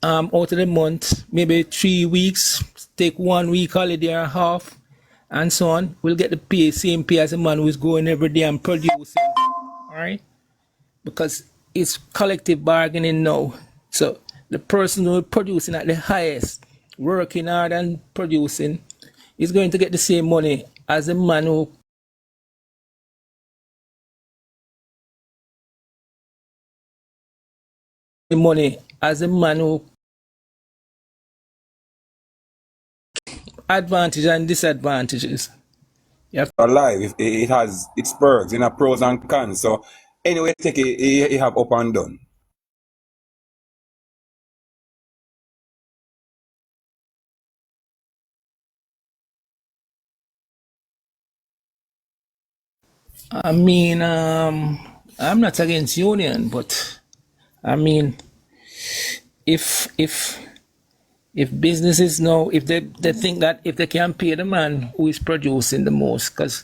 out of the month, maybe 3 weeks, take 1 week holiday or half, and so on, will get the pay, same pay as a man who is going every day and producing. All right? Because it's collective bargaining now. So the person who is producing at the highest, working hard and producing, is going to get the same money as a man who advantages and disadvantages. Yep. Alive, it has its perks, pros and cons. So anyway, take it, you have up and down. I mean, I'm not against union, but I mean, if businesses know, if they think that if they can pay the man who is producing the most, because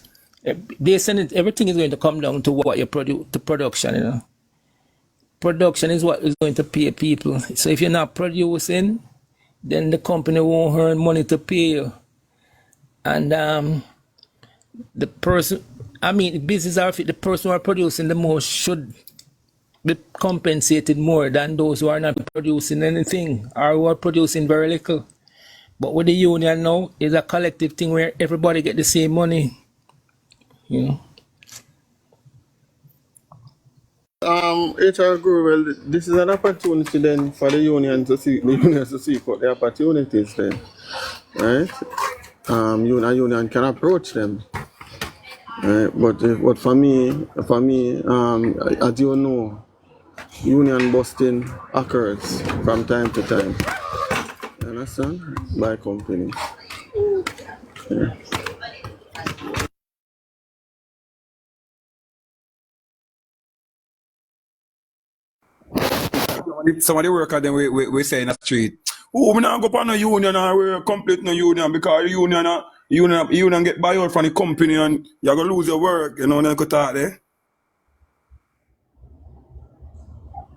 they send it, everything is going to come down to what you produce, the production, you know. Production is what is going to pay people. So if you're not producing, then the company won't earn money to pay you. And the person, I mean, business are the person who are producing the most should be compensated more than those who are not producing anything or who are producing very little. But with the union now, it's a collective thing where everybody get the same money, you know. HR Guru, well, this is an opportunity then for the union to see out the opportunities then, right? Union can approach them, right? But for me, as you know, union busting occurs from time to time. You understand? By companies. Yeah. Some of the workers then we say in the street, oh, we not go on a union or we're complete no union because union get buyout from the company and you're gonna lose your work, you know, and then go talk there.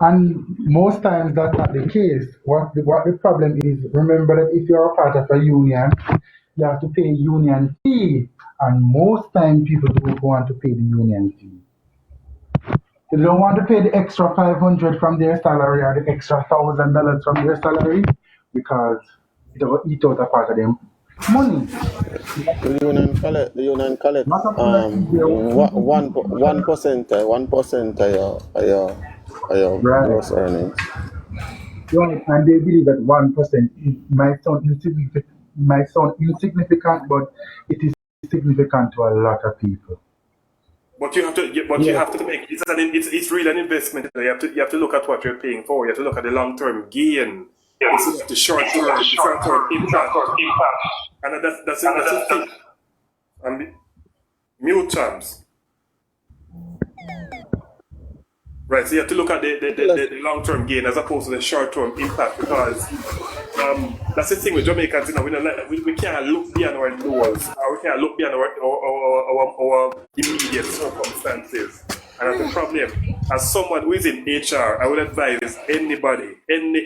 And most times that's not the case. What the problem is, remember that if you're a part of a union, you have to pay union fee. And most time people don't want to pay the union fee. They don't want to pay the extra 500 from their salary or the extra $1,000 from their salary because it will eat out a part of them money. The union collect Not a one percent of your right. gross earnings. Right, and they believe that 1% might sound insignificant, but it is significant to a lot of people. But you have to, you have to make it's really an investment. You have to look at what you're paying for. You have to look at the long term gain. It's the short term impact. And that's a thing. And mute terms. Right, so you have to look at the long term gain as opposed to the short term impact because that's the thing with Jamaicans, you know, we can't look beyond our nose or we can't look beyond our immediate circumstances. And that's the problem. As someone who is in HR, I would advise any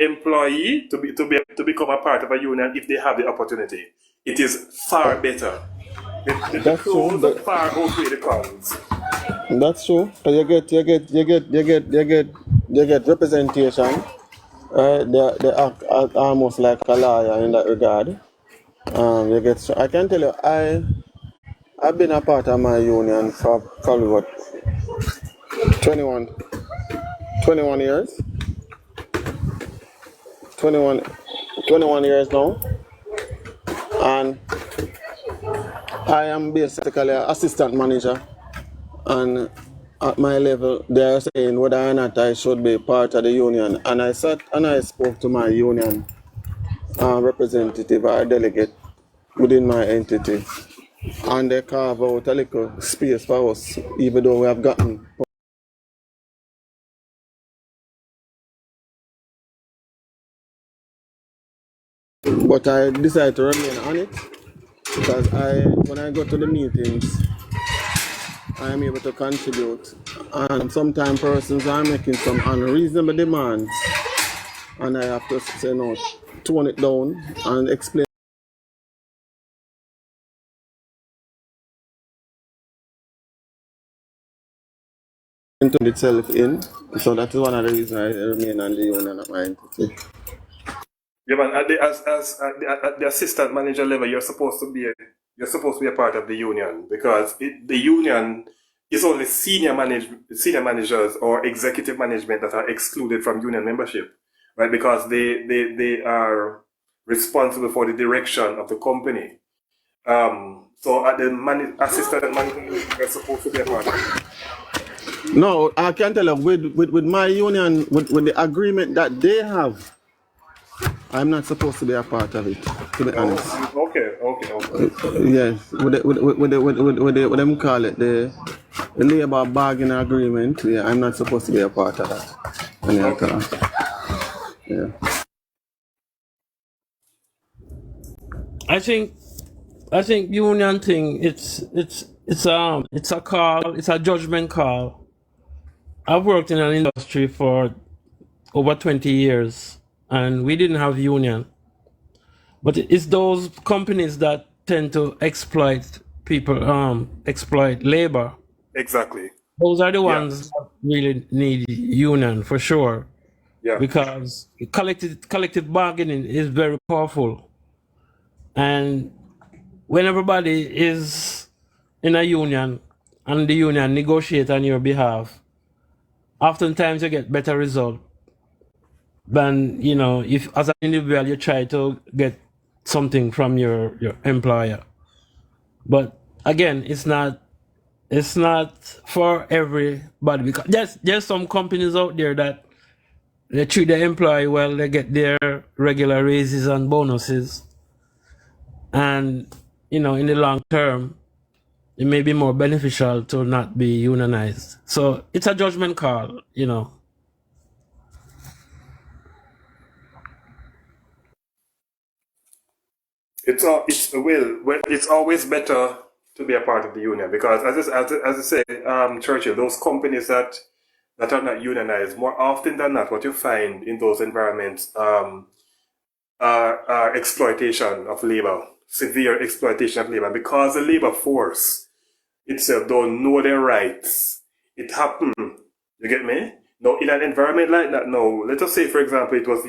employee to become a part of a union if they have the opportunity. It is far better. The pros far outweigh the cons. That's true. Cause you get representation. They act almost like a lawyer in that regard. I can tell you, I've been a part of my union for probably what 21 years. 21 years now. And I am basically an assistant manager. And at my level, they are saying whether or not I should be part of the union. And I sat and I spoke to my union representative or delegate within my entity. And they carve out a little space for us, even though we have gotten. But I decided to remain on it because when I go to the meetings, I am able to contribute. And sometimes persons are making some unreasonable demands. And I have to say no, tone it down and explain itself in. So that is one of the reasons I remain on the union of my entity. Yeah, man. At the assistant manager level, you're supposed to be a part of the union because the union is only senior managers or executive management that are excluded from union membership, right? Because they are responsible for the direction of the company. So at the assistant manager, you're supposed to be a part of it. No, I can tell you with my union, with the agreement that they have, I'm not supposed to be a part of it, to be No. honest. Okay. Yes, what them call it, the labor bargaining agreement. Yeah, I'm not supposed to be a part of that. And Okay. yeah. I think union thing. It's a call. It's a judgment call. I've worked in an industry for over 20 years, and we didn't have union. But it's those companies that tend to exploit people, exploit labor. Exactly. Those are the Yeah. ones that really need union for sure, Yeah. because collective bargaining is very powerful, and when everybody is in a union and the union negotiate on your behalf, oftentimes you get better result than if as an individual you try to get something from your employer. But again, it's not for everybody, because there's some companies out there that they treat their employee well, they get their regular raises and bonuses, and in the long term it may be more beneficial to not be unionized. So it's a judgment call. It's always better to be a part of the union, because as I say, Churchill, those companies that are not unionized, more often than not, what you find in those environments are exploitation of labor, severe exploitation of labor, because the labor force itself don't know their rights. It happen. You get me? Now, in an environment like that, now, let us say, for example, it was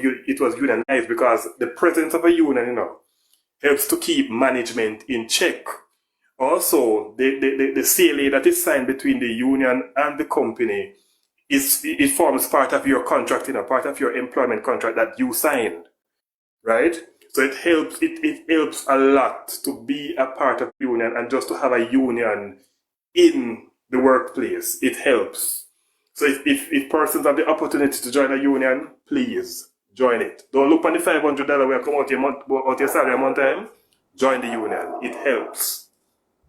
unionized, because the presence of a union, helps to keep management in check. Also, the CLA that is signed between the union and the company it forms part of your contract, part of your employment contract that you signed, right? So it helps a lot to be a part of the union, and just to have a union in the workplace. It helps. So if persons have the opportunity to join a union, please join it. Don't look on the $500 where come out your salary a month time. Join the union. It helps.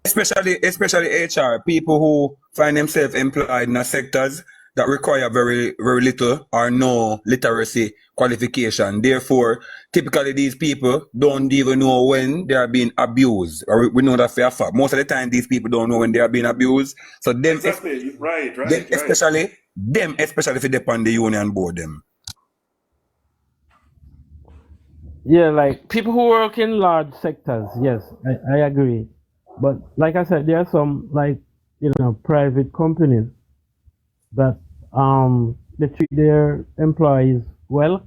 Especially HR, people who find themselves employed in sectors that require very, very little or no literacy qualification. Therefore, typically these people don't even know when they are being abused. Or we know that for a fact. Most of the time, these people don't know when they are being abused. So them, Exactly. Right. them especially if they depend on the union board them. Yeah, like people who work in large sectors, yes, I agree. But like I said, there are some private companies that they treat their employees well,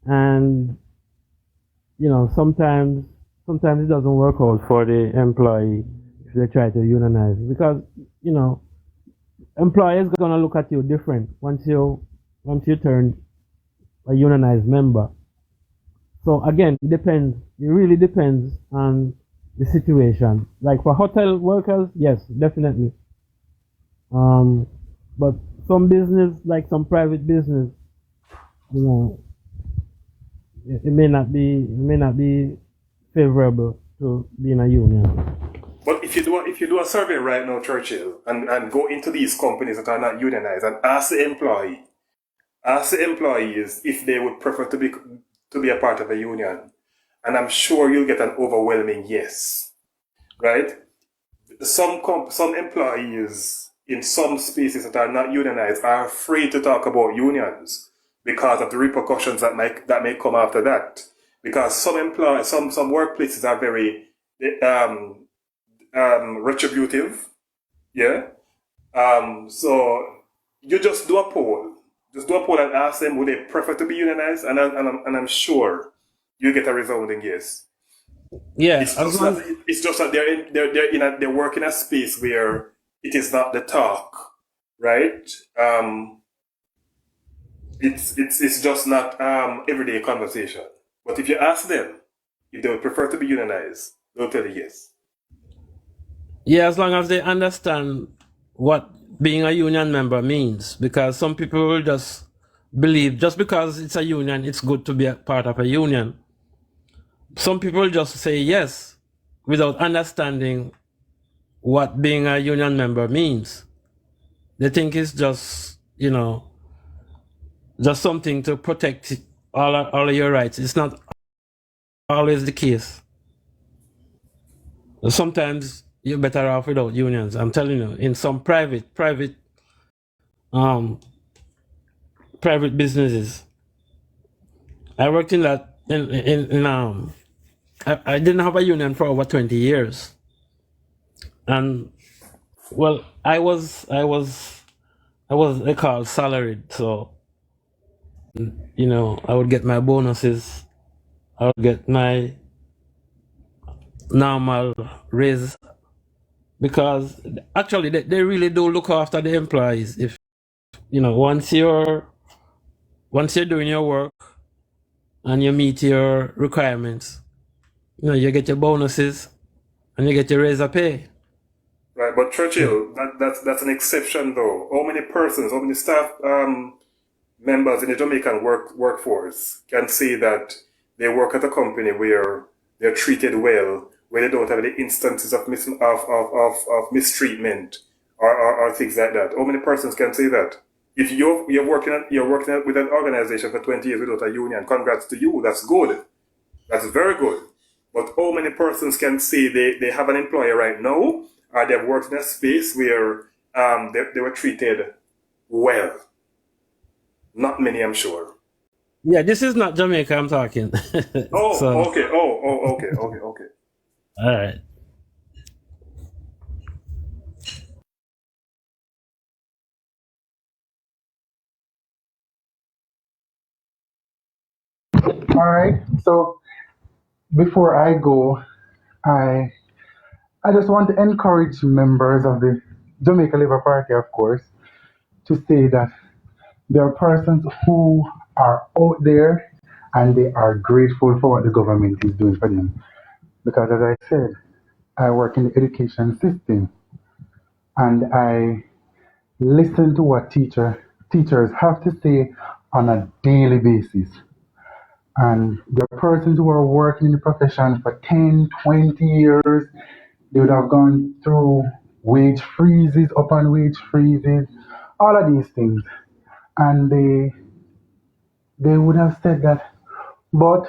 and sometimes it doesn't work out for the employee if they try to unionize, because employers gonna look at you different once you turn a unionized member. So again, it depends. It really depends on the situation. Like for hotel workers, yes, definitely. But some business, like some private business, you know, it may not be favorable to be in a union. But if you do a survey right now, Churchill, and go into these companies that are not unionized, and ask the employees if they would prefer to be a part of a union, and I'm sure you'll get an overwhelming yes. Right? Some employees in some spaces that are not unionized are afraid to talk about unions because of the repercussions that may come after that. Because some workplaces are very retributive. Yeah. So you just do a poll. Just do a poll and ask them would they prefer to be unionized, and I'm sure you get a resounding yes. Yeah, It's just that they work in a space where it is not the talk, right? It's just not everyday conversation. But if you ask them if they would prefer to be unionized, they'll tell you yes. Yeah, as long as they understand what being a union member means, because some people will just believe just because it's a union, it's good to be a part of a union. Some people just say yes without understanding what being a union member means. They think it's just, just something to protect all of your rights. It's not always the case. Sometimes you're better off without unions. I'm telling you, in some private businesses. I worked in that I didn't have a union for over 20 years. And well, I was they call salaried, so I would get my bonuses, I would get my normal raise, because actually they really do look after the employees. If once you're doing your work and you meet your requirements, you get your bonuses and you get your raise of pay. Right, but Churchill, that's an exception though. How many persons, how many staff members in the Jamaican workforce can say that they work at a company where they're treated well, where they don't have any instances of mistreatment or things like that? How many persons can say that? If you're working with an organization for 20 years without a union, congrats to you. That's good. That's very good. But how many persons can say they have an employer right now, or they've worked in a space where they were treated well? Not many, I'm sure. Yeah, this is not Jamaica I'm talking. Oh, So, okay. Okay. all right. All right. So before I go, I I just want to encourage members of the Jamaica Labour Party, of course, to say that there are persons who are out there and they are grateful for what the government is doing for them. Because as I said, I work in the education system and I listen to what teachers have to say on a daily basis. And there are persons who are working in the profession for 10, 20 years. They would have gone through wage freezes upon wage freezes, all of these things. And they would have said that, but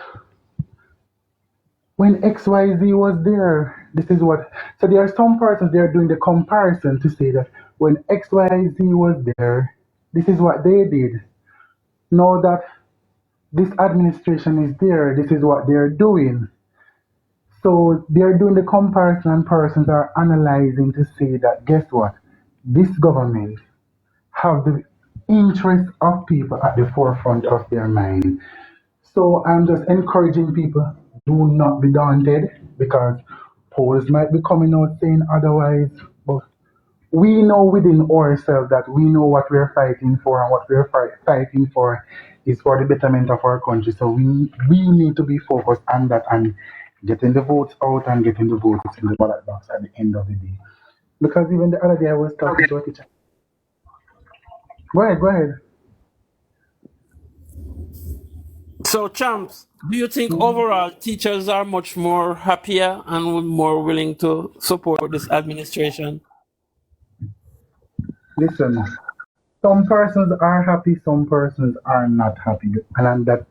when XYZ was there, this is what. So there are some persons they are doing the comparison to say that when XYZ was there, this is what they did. Now that this administration is there, this is what they're doing. So they're doing the comparison and persons are analyzing to say that guess what? This government have the interests of people at the forefront of their mind. So I'm just encouraging people, do not be daunted because polls might be coming out saying otherwise, but we know within ourselves that we know what we're fighting for, and what we're fighting for is for the betterment of our country. So we need to be focused on that and getting the votes out and getting the votes in the ballot box at the end of the day. Because even the other day I was talking to a teacher. Go ahead. So, champs, do you think overall teachers are much more happier and more willing to support this administration? Listen, some persons are happy, some persons are not happy, and that's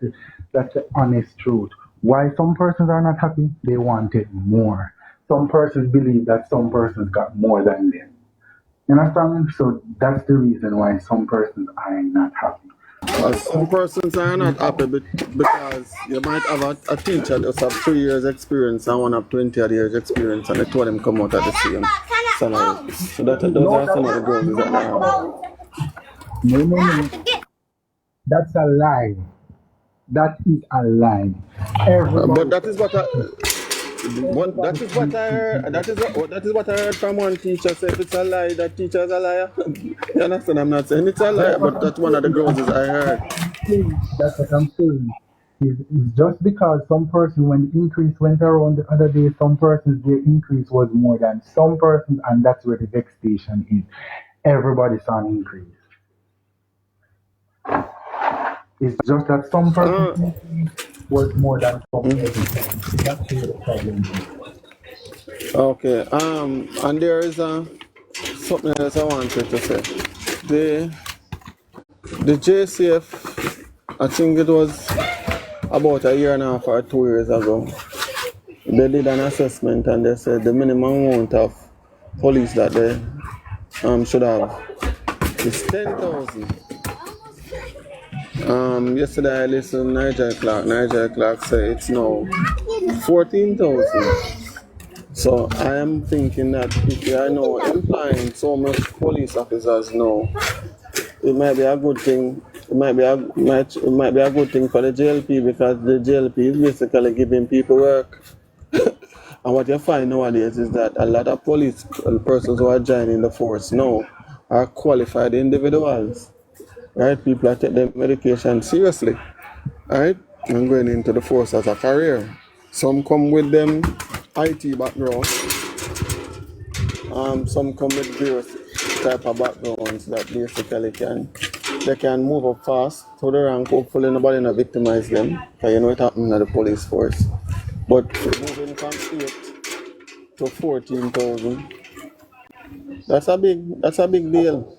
the honest truth. Why some persons are not happy? They wanted more. Some persons believe that some persons got more than them. You understand? So that's the reason why some persons are not happy. Some persons are not happy because you might have a teacher that have 3 years experience and one have 20 years experience, and the two of them come out at the same salary. So those No, are some of the growth that they have. no. That's a lie. That is a lie. But Everybody, that is what that is what I heard. That is what I heard from one teacher. Say if it's a lie, that teacher is a liar. You understand? I'm not saying it's a lie, that's what but I'm that's one of the growths I heard. saying. That's what I'm saying. It's just because some person, when the increase went around the other day, some persons, their increase was more than some persons, and that's where the vexation is. Everybody saw an increase. It's just that some persons work more than some others. That's where the problem is. Okay. And there is something else I wanted to say. The JCF, I think it was about a year and a half or 2 years ago. They did an assessment and they said the minimum amount of police that they should have is 10,000. Yesterday I listened to Nigel Clark. Nigel Clark said it's now 14,000. So I am thinking that if we are now employing so much police officers now, it might be a good thing. It might be a good thing for the JLP because the JLP is basically giving people work. And what you find nowadays is that a lot of police persons who are joining the force now are qualified individuals. Right? People are taking their medication seriously. Right? And going into the force as a career. Some come with them IT background. Some come with various type of backgrounds that basically they can move up fast to the rank. Hopefully nobody not victimize them. Because you know it happened at the police force. But moving from 8 to 14,000, that's a big deal.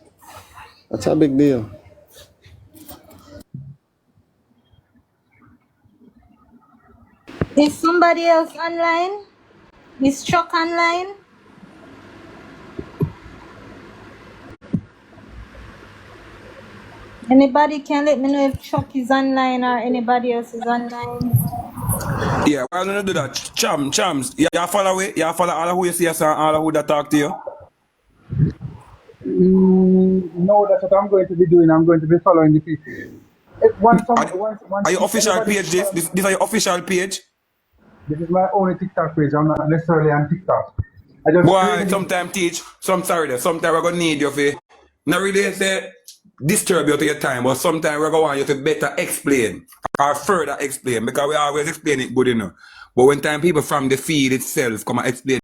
That's a big deal. Is somebody else online? Is Chuck online? Anybody can let me know if Chuck is online or anybody else is online. Yeah, why don't you do that? Chams, you follow it? You follow all who you see us and all who that talk to you? No, that's what I'm going to be doing. I'm going to be following the people. Once Are your if official anybody page this? This are your official page? this is my only TikTok page. I'm not necessarily on TikTok. I just Boy, created it. sometimes teach, sometimes we're gonna need you for not really say disturb you to your time, but sometimes we're gonna want you to better explain or further explain because we always explain it good enough. But when time people from the field itself come and explain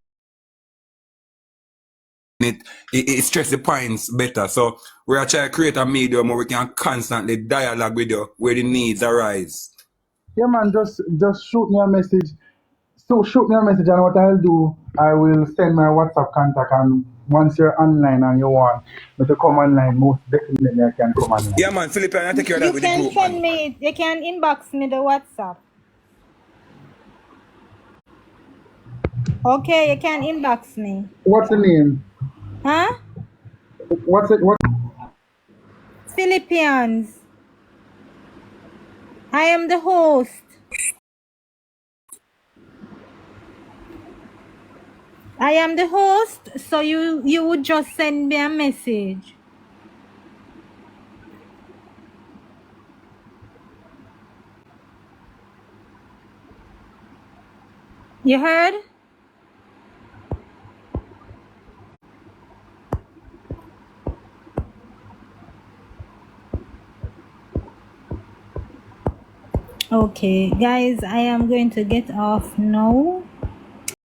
it stress the points better. So we're trying to create a medium where we can constantly dialogue with you where the needs arise. Yeah, man, just shoot me a message. So shoot me a message, and what I'll do, I will send my WhatsApp contact. And once you're online and you want me to come online, most definitely I can come Yeah, online. man, Philip, I take care of that You with the can group, send man. me, you can inbox me the WhatsApp. Okay, you can inbox me. What's the name? Huh? What's it? What? Philippians. I am the host. I am the host, so you would just send me a message. You heard? Okay, guys, I am going to get off now.